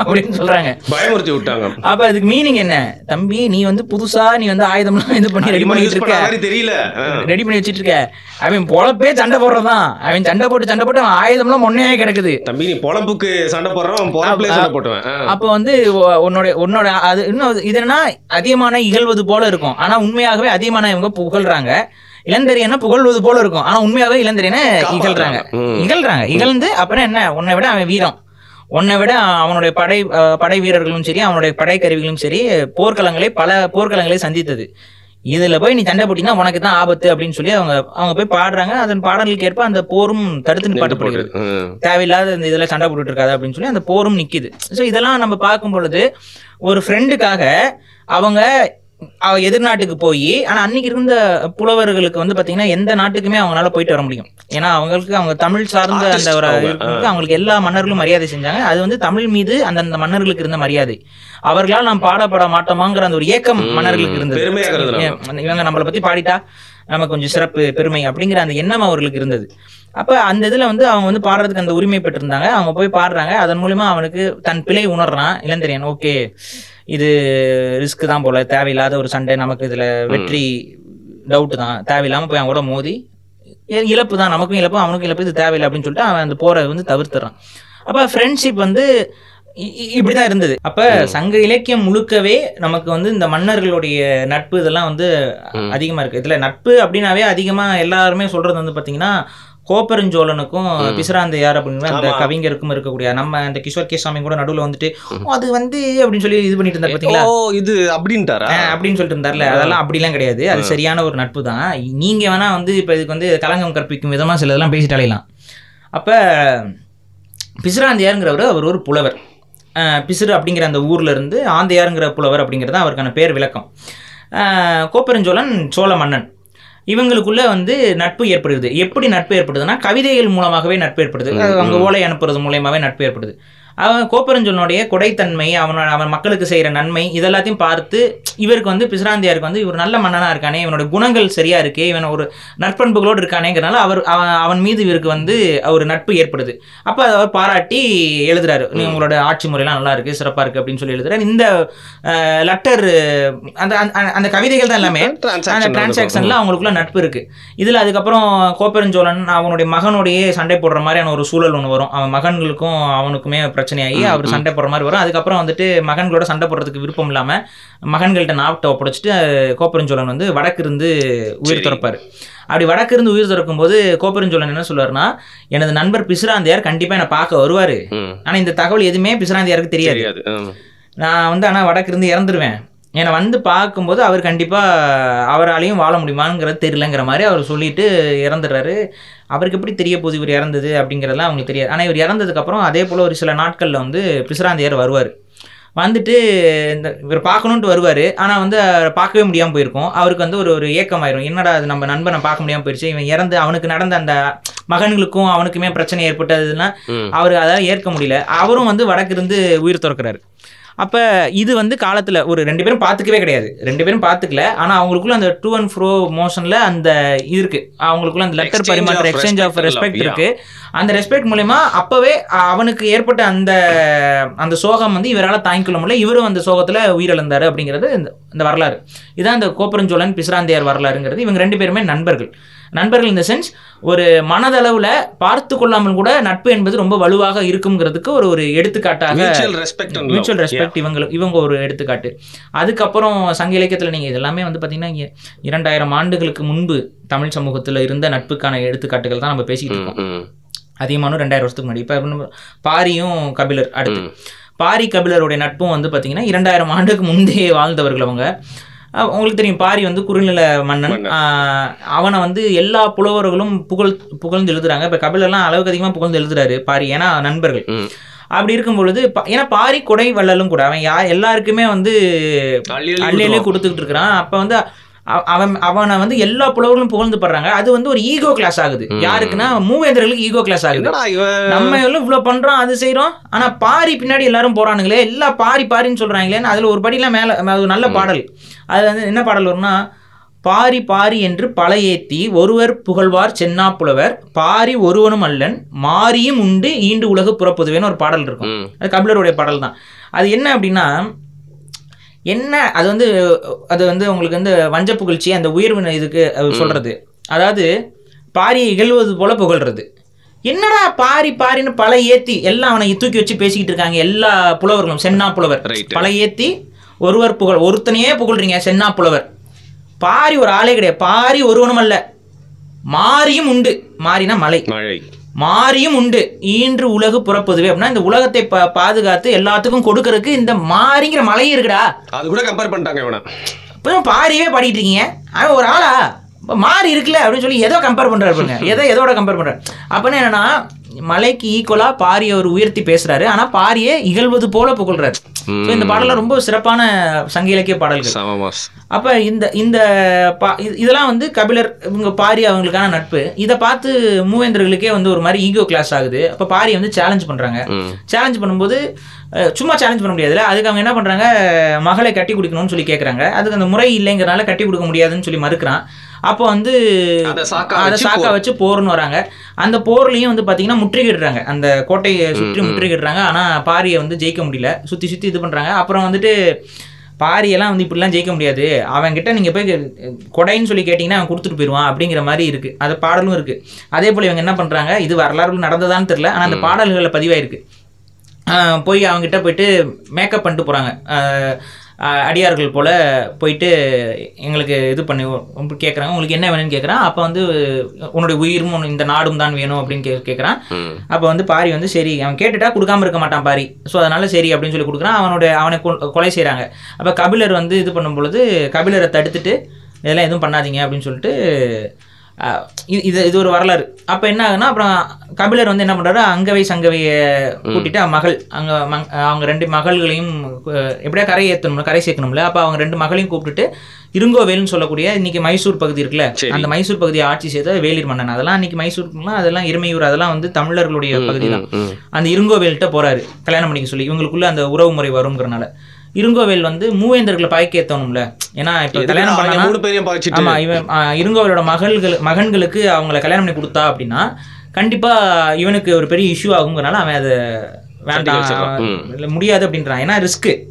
அப்படின்னு சொல்றாங்க, பயமுறுத்தி விட்டாங்க. அப்ப அதுக்கு மீனிங் என்ன, தம்பி நீ வந்து புதுசா நீ வந்து ஆயுதம்லாம் இது பண்ணி ரெடி பண்ணிட்டு வச்சிட்டு இருக்க, அவன் பொழப்பே சண்டை போடுறதான், அவன் சண்டை போட்டு அவன் ஆயுதம்லாம் முன்னே கிடக்குது. தம்பி நீ பொழப்புக்கு சண்டை போடுறான். அப்ப வந்து உன்னோட அது இன்னும் இது என்னன்னா அதிகமான இகழ்வது போல இருக்கும், ஆனா உண்மையாகவே அதிகமான இவங்க புகழ்றாங்க. இளந்தரியனை புகழ்வது போல இருக்கும், ஆனா உண்மையாகவே இளந்தரியனை இகழ்ந்து அப்புறம் என்ன, உன்னை விட அவன் வீரம், உன்னை விட அவனுடைய படை வீரர்களும் சரி அவனுடைய படை கருவிகளும் சரி பல போர்க்களங்களை சந்தித்தது, இதுல போய் நீ சண்டை போட்டீங்கன்னா உனக்கு தான் ஆபத்து அப்படின்னு சொல்லி அவங்க போய் பாடுறாங்க. அதன் பாடலுக்கு ஏற்ப அந்த போரும் தடுத்து நிப்பாட்டப்படுகிறது, தேவையில்லாத இந்த இதெல்லாம் சண்டை போட்டுட்டு இருக்காது அப்படின்னு சொல்லி அந்த போரும் நிக்குது. ஸோ இதெல்லாம் நம்ம பார்க்கும் பொழுது ஒரு ஃப்ரெண்டுக்காக அவங்க எதிர்நாட்டுக்கு போய், ஆனா அன்னைக்கு இருந்த புலவர்களுக்கு வந்து பாத்தீங்கன்னா எந்த நாட்டுக்குமே அவங்களால போயிட்டு வர முடியும், ஏன்னா அவங்க தமிழ் சார்ந்த அந்த ஒரு அவங்களுக்கு எல்லா மன்னர்களும் மரியாதை செஞ்சாங்க. அது வந்து தமிழ் மீது அந்தந்த மன்னர்களுக்கு இருந்த மரியாதை, அவர்களால் நாம் பாடப்பட மாட்டோமாங்கிற அந்த ஒரு ஏக்கம் மன்னர்களுக்கு இருந்தது. இவங்க நம்மளை பத்தி பாடிட்டா நமக்கு கொஞ்சம் சிறப்பு பெருமை அப்படிங்கிற அந்த எண்ணம் அவர்களுக்கு இருந்தது. அப்ப அந்த இதுல வந்து அவங்க வந்து பாடுறதுக்கு அந்த உரிமை பெற்றிருந்தாங்க. அவங்க போய் பாடுறாங்க, அதன் மூலமா அவனுக்கு தன் பிழை உணர்றான் இளந்தரியன். ஓகே இது ரிஸ்க் தான் போல, தேவையில்லாத ஒரு சண்டை, நமக்கு இதுல வெற்றி டவுட் தான், தேவையில்லாம போய் அவன் கூட மோதி இழப்பு தான், நமக்கும் இழப்பு அவனுக்கும் இழப்பு, இது தேவையில்லை அப்படின்னு சொல்லிட்டு அவன் அந்த போரை வந்து தவிர்த்துறான். அப்ப ஃப்ரெண்ட்ஷிப் வந்து இப்படிதான் இருந்தது. அப்ப சங்க இலக்கியம் முழுக்கவே நமக்கு வந்து இந்த மன்னர்களுடைய நட்பு இதெல்லாம் வந்து அதிகமா இருக்கு. இதுல நட்பு அப்படின்னாவே அதிகமா எல்லாருமே சொல்றது வந்து பாத்தீங்கன்னா கோப்பெருஞ்சோழனுக்கும் பிசிராந்தையார் அப்படிங்கிற அந்த கவிஞருக்கும் இருக்கக்கூடிய, நம்ம இந்த கிஷோர் கே சாமி கூட நடுவில் வந்துட்டு அது வந்து அப்படின்னு சொல்லி இது பண்ணிட்டு இருந்தாரு பாத்தீங்களா, இது அப்படின்ட்டாரா அப்படின்னு சொல்லிட்டு இருந்தார்ல, அதெல்லாம் அப்படிலாம் கிடையாது, அது சரியான ஒரு நட்பு தான். நீங்க வேணா வந்து இப்ப இதுக்கு வந்து களங்கம் கற்பிக்கும் விதமா சில இதெல்லாம் பேசிட்டு அலையலாம். அப்ப பிசிராந்தையாருங்கிறவர் அவர் ஒரு புலவர், பிசிறு அப்படிங்கிற அந்த ஊர்ல இருந்து ஆந்தையாருங்கிற புலவர் அப்படிங்கிறது அவருக்கான பேர் விளக்கம். கோப்பெருஞ்சோழன் சோழ மன்னன், இவங்களுக்குள்ள வந்து நட்பு ஏற்படுது. எப்படி நட்பு ஏற்படுதுன்னா கவிதைகள் மூலமாகவே நட்பு ஏற்படுது, அவங்க ஓலை அனுப்புறது மூலமாகவே நட்பு ஏற்படுது. அவன் கோப்பெருஞ்சோழனுடைய கொடைத்தன்மை, அவன் மக்களுக்கு செய்யற நன்மை இதெல்லாத்தையும் பார்த்து இவருக்கு வந்து பிசிராந்தையாருக்கு வந்து இவர் நல்ல மன்னனா இருக்கானே, இவனோட குணங்கள் சரியா இருக்கே, இவன் ஒரு நற்பண்புகளோடு இருக்கானேங்கிறனால அவன் மீது இவருக்கு வந்து ஒரு நட்பு ஏற்படுது. அப்ப அவர் பாராட்டி எழுதுறாரு, நீ உங்களோட ஆட்சி முறையெல்லாம் நல்லா இருக்கு, சிறப்பா இருக்கு அப்படின்னு சொல்லி எழுதுறாரு. இந்த லெட்டர் அந்த கவிதைகள் தான் எல்லாமே அந்த டிரான்சாக்ஷன்ல அவங்களுக்குள்ள நட்பு இருக்கு. இதுல அதுக்கப்புறம் கோப்பெருஞ்சோழன் அவனுடைய மகனோடையே சண்டை போடுற மாதிரியான ஒரு சூழல் ஒன்று வரும். அவன் மகன்களுக்கும் அவனுக்குமே பிரச்சனையாகி அவர் சண்டை போடுற மாதிரி வரும். அதுக்கப்புறம் வந்துட்டு மகன்களோட சண்டை போடுறதுக்கு விருப்பம் இல்லாம மகன்கள்ட்ட நாட்டை ஒப்படைச்சிட்டு கோப்பெருஞ்சோழன் வந்து வடக்கு இருந்து உயிர் துறப்பாரு. அப்படி வடக்கு இருந்து உயிர் துறக்கும் போது கோப்பெருஞ்சோழன் என்ன சொல்லுவாருன்னா, எனது நண்பர் பிசிராந்தையார் கண்டிப்பா என்னை பார்க்க வருவாரு, ஆனா இந்த தகவல் எதுவுமே பிசிராந்தையாருக்கு தெரியாது, நான் வந்து ஆனா வடக்கு இருந்து இறந்துருவேன், என்னை வந்து பார்க்கும்போது அவர் கண்டிப்பாக அவராலையும் வாழ முடியுமாங்கிறது தெரியலங்கிற மாதிரி அவர் சொல்லிட்டு இறந்துடுறாரு. அவருக்கு எப்படி தெரிய போகுது இவர் இறந்தது அப்படிங்கிறதுலாம் அவங்களுக்கு தெரியாது. ஆனால் இவர் இறந்ததுக்கப்புறம் அதே போல் ஒரு சில நாட்களில் வந்து பிசிராந்தையார் வருவார். வந்துட்டு இந்த இவர் பார்க்கணுன்ட்டு வருவார், ஆனால் வந்து பார்க்கவே முடியாமல் போயிருக்கும். அவருக்கு வந்து ஒரு ஏக்கமாயிரும், என்னடா அது நம்ம நண்பனை பார்க்க முடியாமல் போயிடுச்சு, இவன் இறந்து அவனுக்கு நடந்த அந்த மகன்களுக்கும் அவனுக்குமே பிரச்சனை ஏற்பட்டதுன்னா அவர் அதாவது ஏற்க முடியல. அவரும் வந்து வடக்கு இருந்து உயிர் துறக்கிறாரு. அப்போ இது வந்து காலத்தில் ஒரு 2 பேரும் பார்த்துக்கவே கிடையாது, 2 பேரும் பார்த்துக்கல. ஆனால் அவங்களுக்குள்ள அந்த டூ அண்ட் ஃப்ரோ மோஷனில் அந்த இது இருக்குது, அவங்களுக்குள்ள அந்த லெட்டர் பரிமாற்ற எக்ஸ்சேஞ்ச் ஆஃப் ரெஸ்பெக்ட் இருக்குது. அந்த ரெஸ்பெக்ட் மூலமா அப்போவே அவனுக்கு ஏற்பட்ட அந்த சோகம் வந்து இவரால் தாங்கிக்கொள்ள முடியல, இவரும் அந்த சோகத்தில் உயிரிழந்தார் அப்படிங்கிறது இந்த வரலாறு. இதான் இந்த கோப்பெருஞ்சோழன் பிசிராந்தையார் வரலாறுங்கிறது. இவங்க 2 பேருமே நண்பர்கள் இந்த சென்ஸ் ஒரு மனதளவில் பார்த்து கொள்ளாமல் கூட நட்பு என்பது ரொம்ப வலுவாக இருக்குங்கிறதுக்கு ஒரு எடுத்துக்காட்டாக மியூச்சுவல் ரெஸ்பெக்ட் இவங்க ஒரு எடுத்துக்காட்டு. அதுக்கப்புறம் சங்க இலக்கியத்தில் நீங்கள் இதெல்லாமே வந்து பார்த்தீங்கன்னா 2000 ஆண்டுகளுக்கு முன்பு தமிழ் சமூகத்தில் இருந்த நட்புக்கான எடுத்துக்காட்டுகள் தான் நம்ம பேசிக்கிட்டு இருக்கோம். அதிகமான 2000 வருஷத்துக்கு முன்னாடி. இப்போ பாரியும் கபிலர், அடுத்து பாரி கபிலருடைய நட்பும் வந்து பார்த்தீங்கன்னா 2000 ஆண்டுக்கு முந்தைய வாழ்ந்தவர்கள் அவங்க. உங்களுக்கு தெரியும், பாரி வந்து குறுநில மன்னன். அவனை வந்து எல்லா புலவர்களும் புகழ்ந்து எழுதுறாங்க. இப்போ கபிலர்லாம் அளவுக்கு அதிகமாக புகழ்ந்து எழுதுறாரு பாரி, ஏன்னா நண்பர்கள். அப்படி இருக்கும் பொழுது ஏன்னா பாரி கொடை வள்ளலும் கூட, அவன் எல்லாருக்குமே வந்து அள்ளியே கொடுத்துக்கிட்டு இருக்கிறான். அப்போ வந்து அவனை வந்து எல்லா புலவர்களும் புகழ்ந்து படுறாங்க. அது வந்து ஒரு ஈகோ கிளாஸ் ஆகுது. யாருக்குன்னா மூவேந்தர்களுக்கு ஈகோ கிளாஸ் ஆகுது. நம்ம எல்லாம் இவ்வளவு பண்றோம், அது செய்யறோம், ஆனா பாரி பின்னாடி எல்லாரும் போறானுங்களே, எல்லா பாரின்னு சொல்றாங்களேன்னு. அதுல ஒரு படிலாம் மேல அது நல்ல பாடல். அது வந்து என்ன பாடல் வரும்னா, பாரி என்று பல ஏத்தி ஒருவர் புகழ்வார் சென்னா புலவர், பாரி ஒருவனும் அல்லன் மாரியும் உண்டு ஈண்டு உலகு புறப்புதுவேன்னு ஒரு பாடல் இருக்கும். அது கபிலருடைய பாடல் தான். அது என்ன அப்படின்னா, அது வந்து உங்களுக்கு வந்து வஞ்ச புகழ்ச்சி, அந்த உயர்வு இதுக்கு சொல்றது. அதாவது பாரியை இகழ்வது போல புகழ்றது. என்னடா பாரின்னு பல ஏத்தி எல்லாம் அவனை தூக்கி வச்சு பேசிக்கிட்டு இருக்காங்க எல்லா புலவர்களும். சென்னா புலவர் பல ஏத்தி ஒருத்தனையே புகழ்றீங்க, சென்னா புலவர். பாரி ஒரு ஆளே கிடையாது, பாரி ஒருவனும் அல்ல மாரியும் உண்டு. மாரினா மலை, மாரியும் உண்டு ஈன்று உலகு புறப்பதுவே. அப்படின்னா இந்த உலகத்தை பாதுகாத்து எல்லாத்துக்கும் கொடுக்கறதுக்கு இந்த மாரிங்கிற மலையும் இருக்குடா. அது கூட கம்பேர் பண்ணிட்டாங்க. இப்போ பாரியே பாடிட்டு இருக்கீங்க, அவன் ஒரு ஆளா மாறி இருக்குல்ல அப்படின்னு சொல்லி ஏதோ கம்பேர் பண்றாரு பாருங்க. எதோட கம்பேர் பண்றாரு அப்படின்னா என்னன்னா, மலைக்கு ஈக்குவலா பாரியை அவர் உயர்த்தி பேசுறாரு, ஆனா பாரியை இகழ்வது போல புகழ்றாரு. இந்த பாடலாம் ரொம்ப சிறப்பான சங்க இலக்கிய பாடல்கள். அப்ப இதெல்லாம் வந்து கபிலர் இவங்க பாரி அவங்களுக்கான நட்பு. இதை பார்த்து மூவேந்தர்களுக்கே வந்து ஒரு மாதிரி ஈகோ கிளாஸ் ஆகுது. அப்ப பாரியை வந்து சேலஞ்ச் பண்றாங்க. சேலஞ்ச் பண்ணும்போது சும்மா சேலஞ்ச் பண்ண முடியாதுல்ல, அதுக்கு அவங்க என்ன பண்றாங்க, மகளை கட்டி கொடுக்கணும்னு சொல்லி கேட்கறாங்க. அதுக்கு அந்த முறை இல்லைங்கிறனால கட்டி கொடுக்க முடியாதுன்னு சொல்லி மறுக்கிறான். அப்போ வந்து அதை சாக்கா வச்சு போர்னு வராங்க. அந்த போர்லையும் வந்து பார்த்தீங்கன்னா முற்றுகிடுறாங்க, அந்த கோட்டையை சுற்றி முற்றுகிடுறாங்க. ஆனால் பாரியை வந்து ஜெயிக்க முடியல, சுற்றி இது பண்ணுறாங்க. அப்புறம் வந்துட்டு பாரியெல்லாம் வந்து இப்படிலாம் ஜெயிக்க முடியாது, அவன்கிட்ட நீங்கள் போய் கொடைன்னு சொல்லி கேட்டிங்கன்னா அவன் கொடுத்துட்டு போயிடுவான் அப்படிங்கிற மாதிரி இருக்குது. அது பாடலும் இருக்குது. அதே போல் இவங்க என்ன பண்ணுறாங்க, இது வரலாறு நடந்ததான்னு தெரில, ஆனால் அந்த பாடல்களில் பதிவாயிருக்கு. போய் அவங்ககிட்ட போயிட்டு மேக்கப் பண்ணிட்டு போகிறாங்க. அடியார்கள் போல் போயிட்டு எங்களுக்கு இது பண்ணி கேட்குறாங்க, உங்களுக்கு என்ன வேணும்னு கேட்குறான். அப்போ வந்து உன்னுடைய உயிரும் இந்த நாடும் தான் வேணும் அப்படின்னு கேட்குறான். அப்போ வந்து பாரி வந்து சரி, அவன் கேட்டுட்டா கொடுக்காம இருக்க மாட்டான் பாரி, ஸோ அதனால சரி அப்படின்னு சொல்லி கொடுக்குறான். அவனை கொலை செய்கிறாங்க. அப்போ கபிலர் வந்து இது பண்ணும் பொழுது கபிலரை தடுத்துட்டு இதெல்லாம் எதுவும் பண்ணாதீங்க அப்படின்னு சொல்லிட்டு இது ஒரு வரலாறு. அப்போ என்ன ஆகுனா, அப்புறம் கபிலர் வந்து என்ன பண்ணுறாரு, அங்கவை சங்கவையை கூட்டிட்டு அவங்க 2 மகள்களையும் எப்படியா கரை சேர்க்கணும்ல. அப்போ அவங்க 2 மகளையும் கூப்பிட்டுட்டு இருங்கோவேல்னு சொல்லக்கூடிய இன்னைக்கு மைசூர் பகுதி இருக்குல்ல, அந்த மைசூர் பகுதியை ஆட்சி செய்த வேளிர் மன்னன். அதெல்லாம் இன்னைக்கு மைசூர்லாம் அதெல்லாம் இருமையூர், அதெல்லாம் வந்து தமிழர்களுடைய பகுதி தான். அந்த இருங்கோவேல்கிட்ட போறாரு கல்யாணம் பண்ணிக்க சொல்லி, இவங்களுக்குள்ள அந்த உறவு முறை வருங்கிறனால. இருங்கோவேல் வந்து மூவேந்தர்களை பாய்க்கேத்தணும்ல, ஏன்னா இப்போ கல்யாணம் பண்ணா, ஆமா, இவன் இருங்கோவேலோட மகன்களுக்கு அவங்கள கல்யாணம் பண்ணி கொடுத்தா அப்படின்னா கண்டிப்பா இவனுக்கு ஒரு பெரிய இஷ்யூ ஆகுங்கிறனால அவன் அதை வேண்டாம் முடியாது அப்படின்றான். ஏன்னா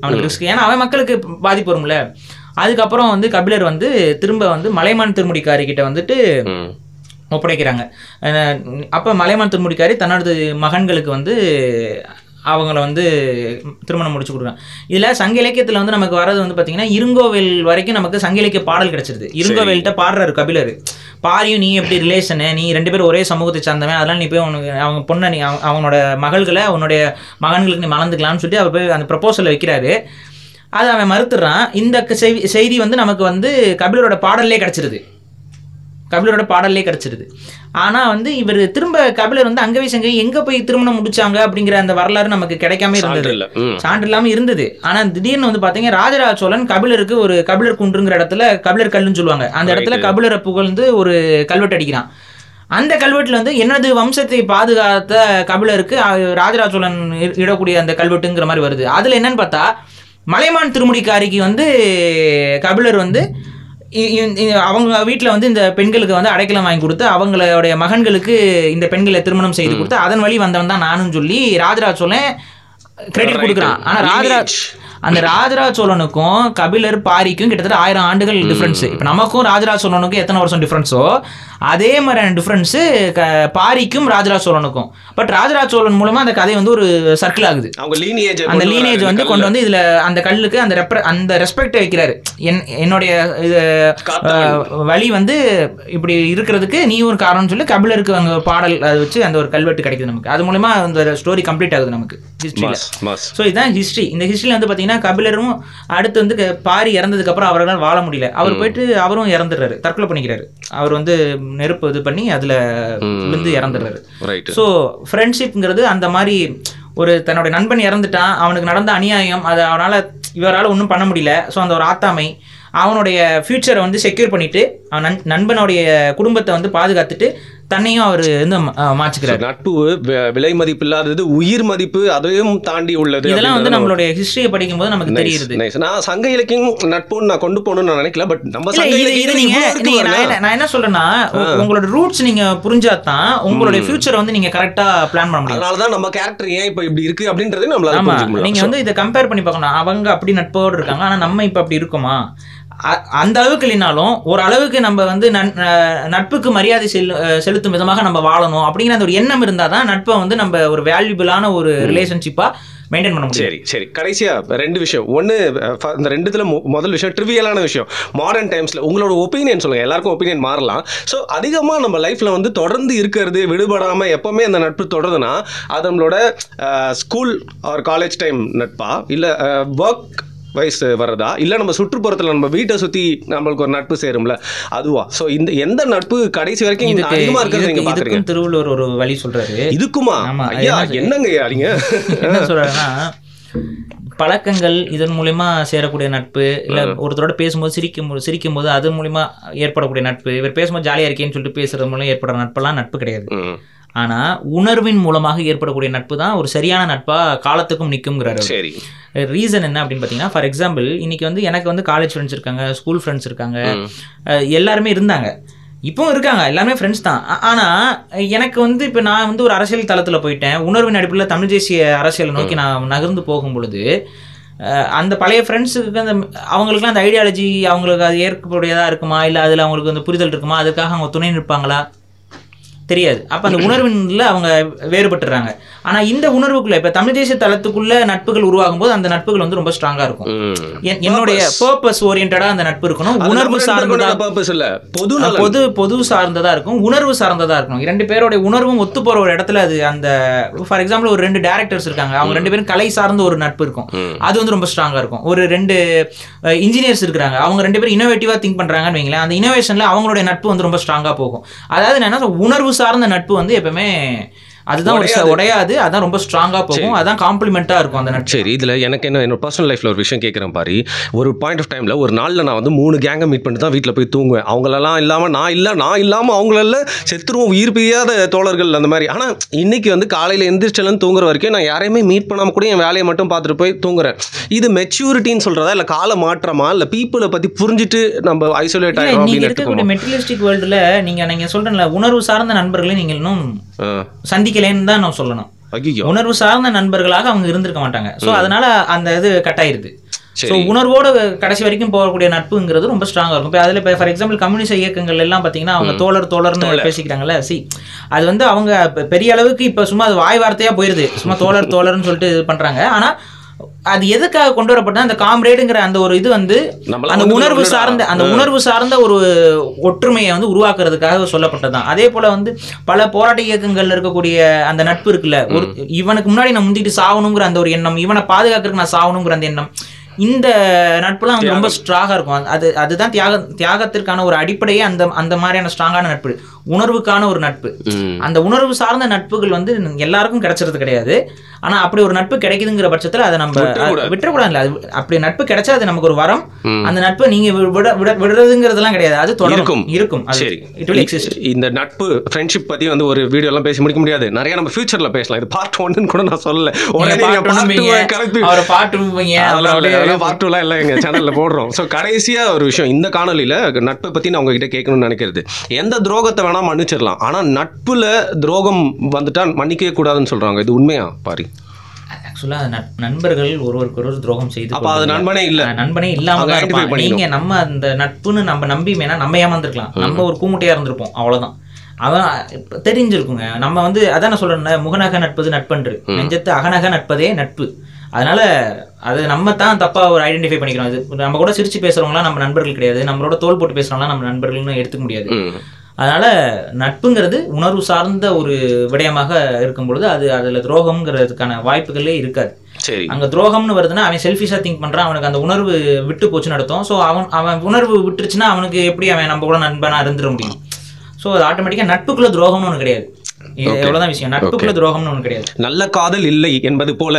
அவனுக்கு ரிஸ்க், ஏன்னா அவன் மக்களுக்கு பாதிப்பு வரும்ல. அதுக்கப்புறம் வந்து கபிலர் வந்து திரும்ப வந்து மலைமான் திருமுடிக்காரி கிட்ட வந்துட்டு ஒப்படைக்கிறாங்க. அப்போ மலைமான் திருமுடிக்காரி தன்னோட மகன்களுக்கு வந்து அவங்கள வந்து திருமணம் முடிச்சு கொடுக்குறாங்க. இதில் சங்க இலக்கியத்தில் வந்து நமக்கு வரது வந்து பார்த்தீங்கன்னா இருங்கோவேல் வரைக்கும் நமக்கு சங்க இலக்கிய பாடல் கிடச்சிருது. இருங்கோவேல்கிட்ட பாடுறாரு கபிலர், பாரியும் நீ எப்படி ரிலேஷனு, நீ 2 பேரும் ஒரே சமூகத்தை சார்ந்தவன், அதெல்லாம் நீ போய் அவங்க பொண்ணை நீ அவனோட மகள்களை உன்னுடைய மகன்களுக்கு நீ மலர்ந்துக்கலாம்னு சொல்லிட்டு அவர் போய் அந்த ப்ரப்போசலை வைக்கிறாரு. அதை அவன் மறுத்துறான். இந்த செய்தி வந்து நமக்கு வந்து கபிலரோட பாடல்லே கிடச்சிருது. ஆனால் வந்து இவர் திரும்ப கபிலர் வந்து அங்கவை சங்கவை எங்கே போய் திருமணம் முடிச்சாங்க அப்படிங்கிற அந்த வரலாறு நமக்கு கிடைக்காம இருந்தது, சான்று இல்லாமல் இருந்தது. ஆனால் திடீர்னு வந்து பார்த்தீங்கன்னா ராஜராஜ சோழன் கபிலருக்கு ஒரு கபிலர் குன்றுங்கிற இடத்துல, கபிலர் கல்லுன்னு சொல்லுவாங்க, அந்த இடத்துல கபிலரை புகழ்ந்து ஒரு கல்வெட்டு அடிக்கிறான். அந்த கல்வெட்டில் வந்து எனது வம்சத்தை பாதுகாத்த கபிலருக்கு ராஜராஜ சோழன் இடக்கூடிய அந்த கல்வெட்டுங்கிற மாதிரி வருது. அதில் என்னன்னு பார்த்தா மலைமான் திருமுடிக்காரிக்கு வந்து கபிலர் வந்து அவங்க வீட்டில் வந்து இந்த பெண்களுக்கு வந்து அடைக்கலம் வாங்கி கொடுத்து அவங்களுடைய மகன்களுக்கு இந்த பெண்களை திருமணம் செய்து கொடுத்து அதன் வழி வந்தவன் தான் நானும் சொல்லி ராஜராஜ சோழன் கிரெடிட் கொடுக்குறான். ஆனால் அந்த ராஜராஜ சோழனுக்கும் கபிலர் பாரிக்கும் கிட்டத்தட்ட 1000 ஆண்டுகள் டிஃப்ரென்ஸ். இப்போ நமக்கும் ராஜராஜ சோழனுக்கும் எத்தனை வருஷம் டிஃப்ரென்ஸோ அதே மாதிரியான டிஃப்ரென்ஸு பாரிக்கும் ராஜராஜ சோழனுக்கும். பட் ராஜராஜ சோழன் மூலமா அந்த கதை வந்து ஒரு சர்க்கிள் ஆகுது. அந்த லீனேஜ் வந்து கொண்டு வந்து இதுல அந்த கல்லுக்கு அந்த ரெஸ்பெக்ட் வைக்கிறாரு. என்னுடைய வழி வந்து இப்படி இருக்கிறதுக்கு நீ ஒரு காரணம்னு சொல்லி கபிலருக்கு அங்கே பாடல் அதை வச்சு அந்த ஒரு கல்வெட்டு கிடைக்குது நமக்கு. அது மூலமா அந்த ஸ்டோரி கம்ப்ளீட் ஆகுது நமக்கு ஹிஸ்ட்ரியில். ஸோ இதுதான் ஹிஸ்ட்ரி. இந்த ஹிஸ்ட்ரியில் வந்து பார்த்தீங்கன்னா கபிலரும் அடுத்து வந்து பாரி இறந்ததுக்கு அப்புறம் அவரால் வாழ முடியல. அவர் போயிட்டு அவரும் இறந்துடுறாரு, தற்கொலை பண்ணிக்கிறாரு. அவர் வந்து நெருப்பு இது பண்ணி அதுல விழுந்து இறந்துடுறாரு. ஸோ ஃப்ரெண்ட்ஷிப்ங்கிறது அந்த மாதிரி ஒரு தன்னுடைய நண்பன் இறந்துட்டான், அவனுக்கு நடந்த அநியாயம், அதை இவரால் ஒன்றும் பண்ண முடியல. ஸோ அந்த ஒரு ஆத்தாமை அவனுடைய ஃபியூச்சரை வந்து செக்யூர் பண்ணிட்டு அவன் நண்பனுடைய குடும்பத்தை வந்து பாதுகாத்துட்டு தன்னையும் அவர் வந்து மாற்றிக்கிறார். நட்பு விலை மதிப்பு இல்லாதது, உயிர் மதிப்பு அதையும் தாண்டி உள்ளது. இதெல்லாம் வந்து நம்மளுடைய ஹிஸ்டரியை படிக்கும் போது நமக்கு தெரியுது. நான் சங்க இலக்கியம் நட்புன்னு நான் கொண்டு போகணும்னு நான் நினைக்கல. பட் நம்ம நான் என்ன சொல்றேன்னா, உங்களோட ரூட்ஸ் நீங்க புரிஞ்சாதான் உங்களுடைய ஃபியூச்சரை வந்து நீங்க கரெக்டா பிளான் பண்ண முடியும். அதனாலதான் நம்ம கேரக்டர் ஏன் இப்ப இப்படி இருக்கு அப்படின்றது நம்மளால நீங்க வந்து இதை கம்பேர் பண்ணி பார்க்கணும். அவங்க அப்படி நட்போடு இருக்காங்க, ஆனா நம்ம இப்ப அப்படி இருக்குமா? அந்த அளவுக்கு இல்லைனாலும் ஒரு அளவுக்கு நம்ம வந்து நட்புக்கு மரியாதை செலுத்தும் விதமாக நம்ம வாழணும் அப்படிங்கிற அந்த ஒரு எண்ணம் இருந்தால் தான் நட்பை வந்து நம்ம ஒரு வேல்யூபிளான ஒரு ரிலேஷன்ஷிப்பாக மெயின்டைன் பண்ண முடியும். சரி கடைசியா 2 விஷயம். ஒன்று, இந்த 2த்துல முதல் விஷயம் ட்ரிவியலான விஷயம். மாடர்ன் டைம்ஸில் உங்களோட ஒப்பீனியன் சொல்லுங்கள். எல்லாருக்கும் ஒப்பீனியன் மாறலாம். ஸோ அதிகமாக நம்ம லைஃப்பில் வந்து தொடர்ந்து இருக்கிறது, விடுபடாமல் எப்போவுமே அந்த நட்பு தொடருதுன்னா அது நம்மளோட ஸ்கூல் ஆர் காலேஜ் டைம் நட்பா, இல்லை ஒர்க் வயசு வர்றதா, இல்லை நம்ம சுற்றுப்புறத்தில் நம்ம வீட்டை சுற்றி நம்மளுக்கு ஒரு நட்பு சேரும்ல அதுவா? ஸோ இந்த எந்த நட்பு கடைசி வரைக்கும் அதிகமாக இருக்கிறது நீங்கள் பார்க்குறீங்க? திருவள்ளுவர் ஒரு வழி சொல்கிறாரு. இதுக்குமா? ஐயா என்னங்க நீங்க என்ன சொல்கிறாருன்னா, பழக்கங்கள் இதன் மூலயமா சேரக்கூடிய நட்பு, இல்லை ஒருத்தரோட பேசும்போது சிரிக்கும் போது அது மூலிமா ஏற்படக்கூடிய நட்பு, இவர் பேசும்போது ஜாலியாக இருக்கேன்னு சொல்லிட்டு பேசுறது மூலம் ஏற்படுற நட்பெல்லாம் நட்பு கிடையாது. ஆனால் உணர்வின் மூலமாக ஏற்படக்கூடிய நட்பு தான் ஒரு சரியான நட்பாக காலத்துக்கும் நிற்குங்கிறாரு. சரி, ரீசன் என்ன அப்படின்னு பார்த்தீங்கன்னா, ஃபார் எக்ஸாம்பிள் இன்னைக்கு வந்து எனக்கு வந்து காலேஜ் ஃப்ரெண்ட்ஸ் இருக்காங்க, ஸ்கூல் ஃப்ரெண்ட்ஸ் இருக்காங்க, எல்லாருமே இருந்தாங்க, இப்போவும் இருக்காங்க, எல்லாருமே ஃப்ரெண்ட்ஸ் தான். ஆனால் எனக்கு வந்து இப்போ நான் வந்து ஒரு அரசியல் தளத்தில் போயிட்டேன், உணர்வின் அடிப்படையில் தமிழ் தேசிய அரசியலை நோக்கி நான் நகர்ந்து போகும் பொழுது அந்த பழைய ஃப்ரெண்ட்ஸுக்கு அந்த அவங்களுக்குலாம் அந்த ஐடியாலஜி அவங்களுக்கு அது ஏற்கக்கூடியதாக இருக்குமா, இல்லை அதில் அவங்களுக்கு அந்த புரிதல் இருக்குமா, அதுக்காக அவங்க துணை நிற்பாங்களா தெரியாது. அப்போ அந்த உணர்வின்ல அவங்க வேறுபட்டுறாங்க. ஆனால் இந்த உணர்வுக்குள்ள இப்போ தமிழ் தேசிய தளத்துக்குள்ள நட்புகள் உருவாகும் போது அந்த நட்புகள் வந்து ரொம்ப ஸ்ட்ராங்காக இருக்கும். என்னுடைய பர்பஸ் ஓரியன்டா அந்த நட்பு இருக்கணும். உணர்வு சார்ந்ததா, பொது சார்ந்ததா இருக்கும், உணர்வு சார்ந்ததா இருக்கும். 2 பேருடைய உணர்வும் ஒத்து போற ஒரு இடத்துல அது அந்த ஃபார் எக்ஸாம்பிள் ஒரு 2 டேரக்டர்ஸ் இருக்காங்க, அவங்க 2 பேரும் கலை சார்ந்த ஒரு நட்பு இருக்கும், அது வந்து ரொம்ப ஸ்ட்ராங்கா இருக்கும். ஒரு 2 இன்ஜினியர்ஸ் இருக்கிறாங்க, அவங்க 2 பேரும் இனோவேட்டிவா திங்க் பண்றாங்கன்னு வைங்களேன், அந்த இனோவேஷன்ல அவங்களுடைய நட்பு வந்து ரொம்ப ஸ்ட்ராங்கா போகும். அதாவது என்னன்னா, உணர்வு சார்ந்த நட்பு வந்து எப்பவுமே அதுதான் உடையாது, அதான் ரொம்ப ஸ்ட்ராங்கா போகும், அதான் காம்ப்ளிமெண்டா இருக்கும் அந்த நட்பு. சரி, இதுல எனக்கு என்னோட பர்சனல் லைஃப்ல ஒரு விஷயம் கேட்குறேன் பாரு. ஒரு பாயிண்ட் ஆஃப் டைம்ல ஒரு நாள்ல நான் வந்து 3 கேங்கை மீட் பண்ணிட்டு தான் வீட்டில் போய் தூங்குவேன். அவங்களெல்லாம் இல்லாம நான் இல்லாம அவங்கள செத்துருவோம், உயிர் பிரியாத தோழர்கள் அந்த மாதிரி. ஆனா இன்னைக்கு வந்து காலையில எந்திரிச்சலன்னு தூங்குற வரைக்கும் நான் யாரையுமே மீட் பண்ணாம கூட என் வேலையை மட்டும் பார்த்துட்டு போய் தூங்குறேன். இது மெச்சூரிட்டின்னு சொல்றதா, இல்ல கால மாற்றமா, இல்ல பீப்புளை பத்தி புரிஞ்சுட்டு நம்ம ஐசோலேட் ஆயிடும் அப்படின்னு இருக்கக்கூடிய மெட்டீரியலிஸ்டிக் வேர்ல்டுல நீங்க சொல்றேன்ல, உணர்வு சார்ந்த நண்பர்களை நீங்க இன்னும் சந்திக்கலைன்னு தான் நான் சொல்லணும். உணர்வு சார்ந்த நண்பர்களாக அவங்க இருந்திருக்க மாட்டாங்க. ஸோ அதனால அந்த இது கட் ஆயிருது. ஸோ உணர்வோடு கடைசி வரைக்கும் போகக்கூடிய நட்புங்கிறது ரொம்ப ஸ்ட்ராங்காக இருக்கும். இப்போ அதில் இப்போ ஃபார் எக்ஸாம்பிள் கம்யூனிஸ்ட் இயக்கங்கள் எல்லாம் பார்த்தீங்கன்னா அவங்க தோழர்னு பேசிக்கிறாங்கல்ல. அது வந்து அவங்க பெரிய அளவுக்கு இப்போ சும்மா அது வாய் வார்த்தையாக போயிருது, சும்மா தோழர்னு சொல்லிட்டு இது பண்ணுறாங்க. ஆனால் அது எதுக்காக கொண்டு வரப்பட்ட அந்த காம்ரேடுங்கிற அந்த ஒரு இது வந்து அந்த உணர்வு சார்ந்த ஒரு ஒற்றுமையை வந்து உருவாக்குறதுக்காக சொல்லப்பட்டதுதான். அதே போல வந்து பல போராட்ட இயக்கங்கள்ல இருக்கக்கூடிய அந்த நட்பு இருக்குல்ல, ஒரு இவனுக்கு முன்னாடி நான் முந்திட்டு சாவணுங்கிற அந்த ஒரு எண்ணம், இவனை பாதுகாக்கிறதுக்கு நான் சாவணுங்கிற அந்த எண்ணம், இந்த நட்புலாம் வந்து ரொம்ப ஸ்ட்ராங்காக இருக்கும். அதுதான் தியாகத்திற்கான ஒரு அடிப்படையே அந்த மாதிரியான ஸ்ட்ராங்கான நட்பு, உணர்வுக்கான ஒரு நட்பு. அந்த உணர்வு சார்ந்த நட்புகள் வந்து எல்லாருக்கும் கிடைச்சிறது கிடையாது. ஆனா அப்படி ஒரு நட்பு கிடைக்குதுங்கிற பட்சத்தில் அதை நம்ம விட்டுறக்கூடாது. அது அப்படி நட்பு கிடைச்சா அது நமக்கு ஒரு வரம். அந்த நட்பை நீங்க விடுறதுங்கிறதுலாம் கிடையாது, அது தொடரும் இருக்கும். இந்த நட்பு ஃப்ரெண்ட்ஷிப் பத்தி வந்து ஒரு வீடியோ எல்லாம் பேசி முடிக்க முடியாது, நிறைய நம்ம ஃபியூச்சர்ல பேசலாம். இது பார்ட் 1 கூட நான் சொல்லல. பார்ட் 2 எல்லாம் எங்கள் சேனலில் போடுறோம். ஸோ கடைசியாக ஒரு விஷயம், இந்த காணொலியில் நட்பை பற்றி நான் உங்ககிட்ட கேட்கணும்னு நினைக்கிறது, எந்த துரோகத்தை வேணால் மன்னிச்சிடலாம், ஆனால் நட்புல துரோகம் வந்துட்டா மன்னிக்கவே கூடாதுன்னு சொல்கிறாங்க. இது உண்மையா பாரி? ஆக்சுவலாக நண்பர்கள் ஒருவருக்கு ஒரு துரோகம் செய்து அப்போ அது நண்பனே இல்லை, நண்பனே இல்லாமல் தான் இருப்பாங்க. நீங்கள் நம்ம அந்த நட்புன்னு நம்ம நம்பி வேணா நம்ம ஏமாந்துருக்கலாம், நம்ம ஒரு கூமுட்டையாக இருந்திருப்போம், அவ்வளோதான். அவன் தெரிஞ்சிருக்குங்க. நம்ம வந்து அதான் நான் சொல்கிறேன், முகநக நட்பது நட்பன்று, நெஞ்சத்து அகநக நட்பதே நட்பு. அதனால அது நம்ம தான் தப்பாக ஒரு ஐடென்டிஃபை பண்ணிக்கிறோம். அது நம்ம கூட சிரிச்சு பேசுகிறவங்களாம் நம்ம நண்பர்கள் கிடையாது, நம்மளோட தோல் போட்டு பேசுகிறவங்களாம் நம்ம நண்பர்கள்னு எடுத்துக்க முடியாது. அதனால நட்புங்கிறது உணர்வு சார்ந்த ஒரு விடயமாக இருக்கும் பொழுது அது அதில் துரோகம்ங்கிறதுக்கான வாய்ப்புகளே இருக்காது. அங்கே துரோகம்னு வருதுன்னா அவன் செல்ஃபிஷாக திங்க் பண்ணுறான், அவனுக்கு அந்த உணர்வு விட்டு போச்சுன்னு அர்த்தம். ஸோ அவன் உணர்வு விட்டுருச்சுன்னா அவனுக்கு எப்படி அவன் நம்ம கூட நண்பனாக இருந்துட முடியும்? ஸோ அது ஆட்டோமேட்டிக்காக நட்புக்குள்ள துரோகம்னு ஒன்று கிடையாது. எவ்வளவுதான் விஷயம், நட்புக்குள்ள துரோகம்னு ஒன்று கிடையாது. நல்ல காதல் இல்லை என்பது போல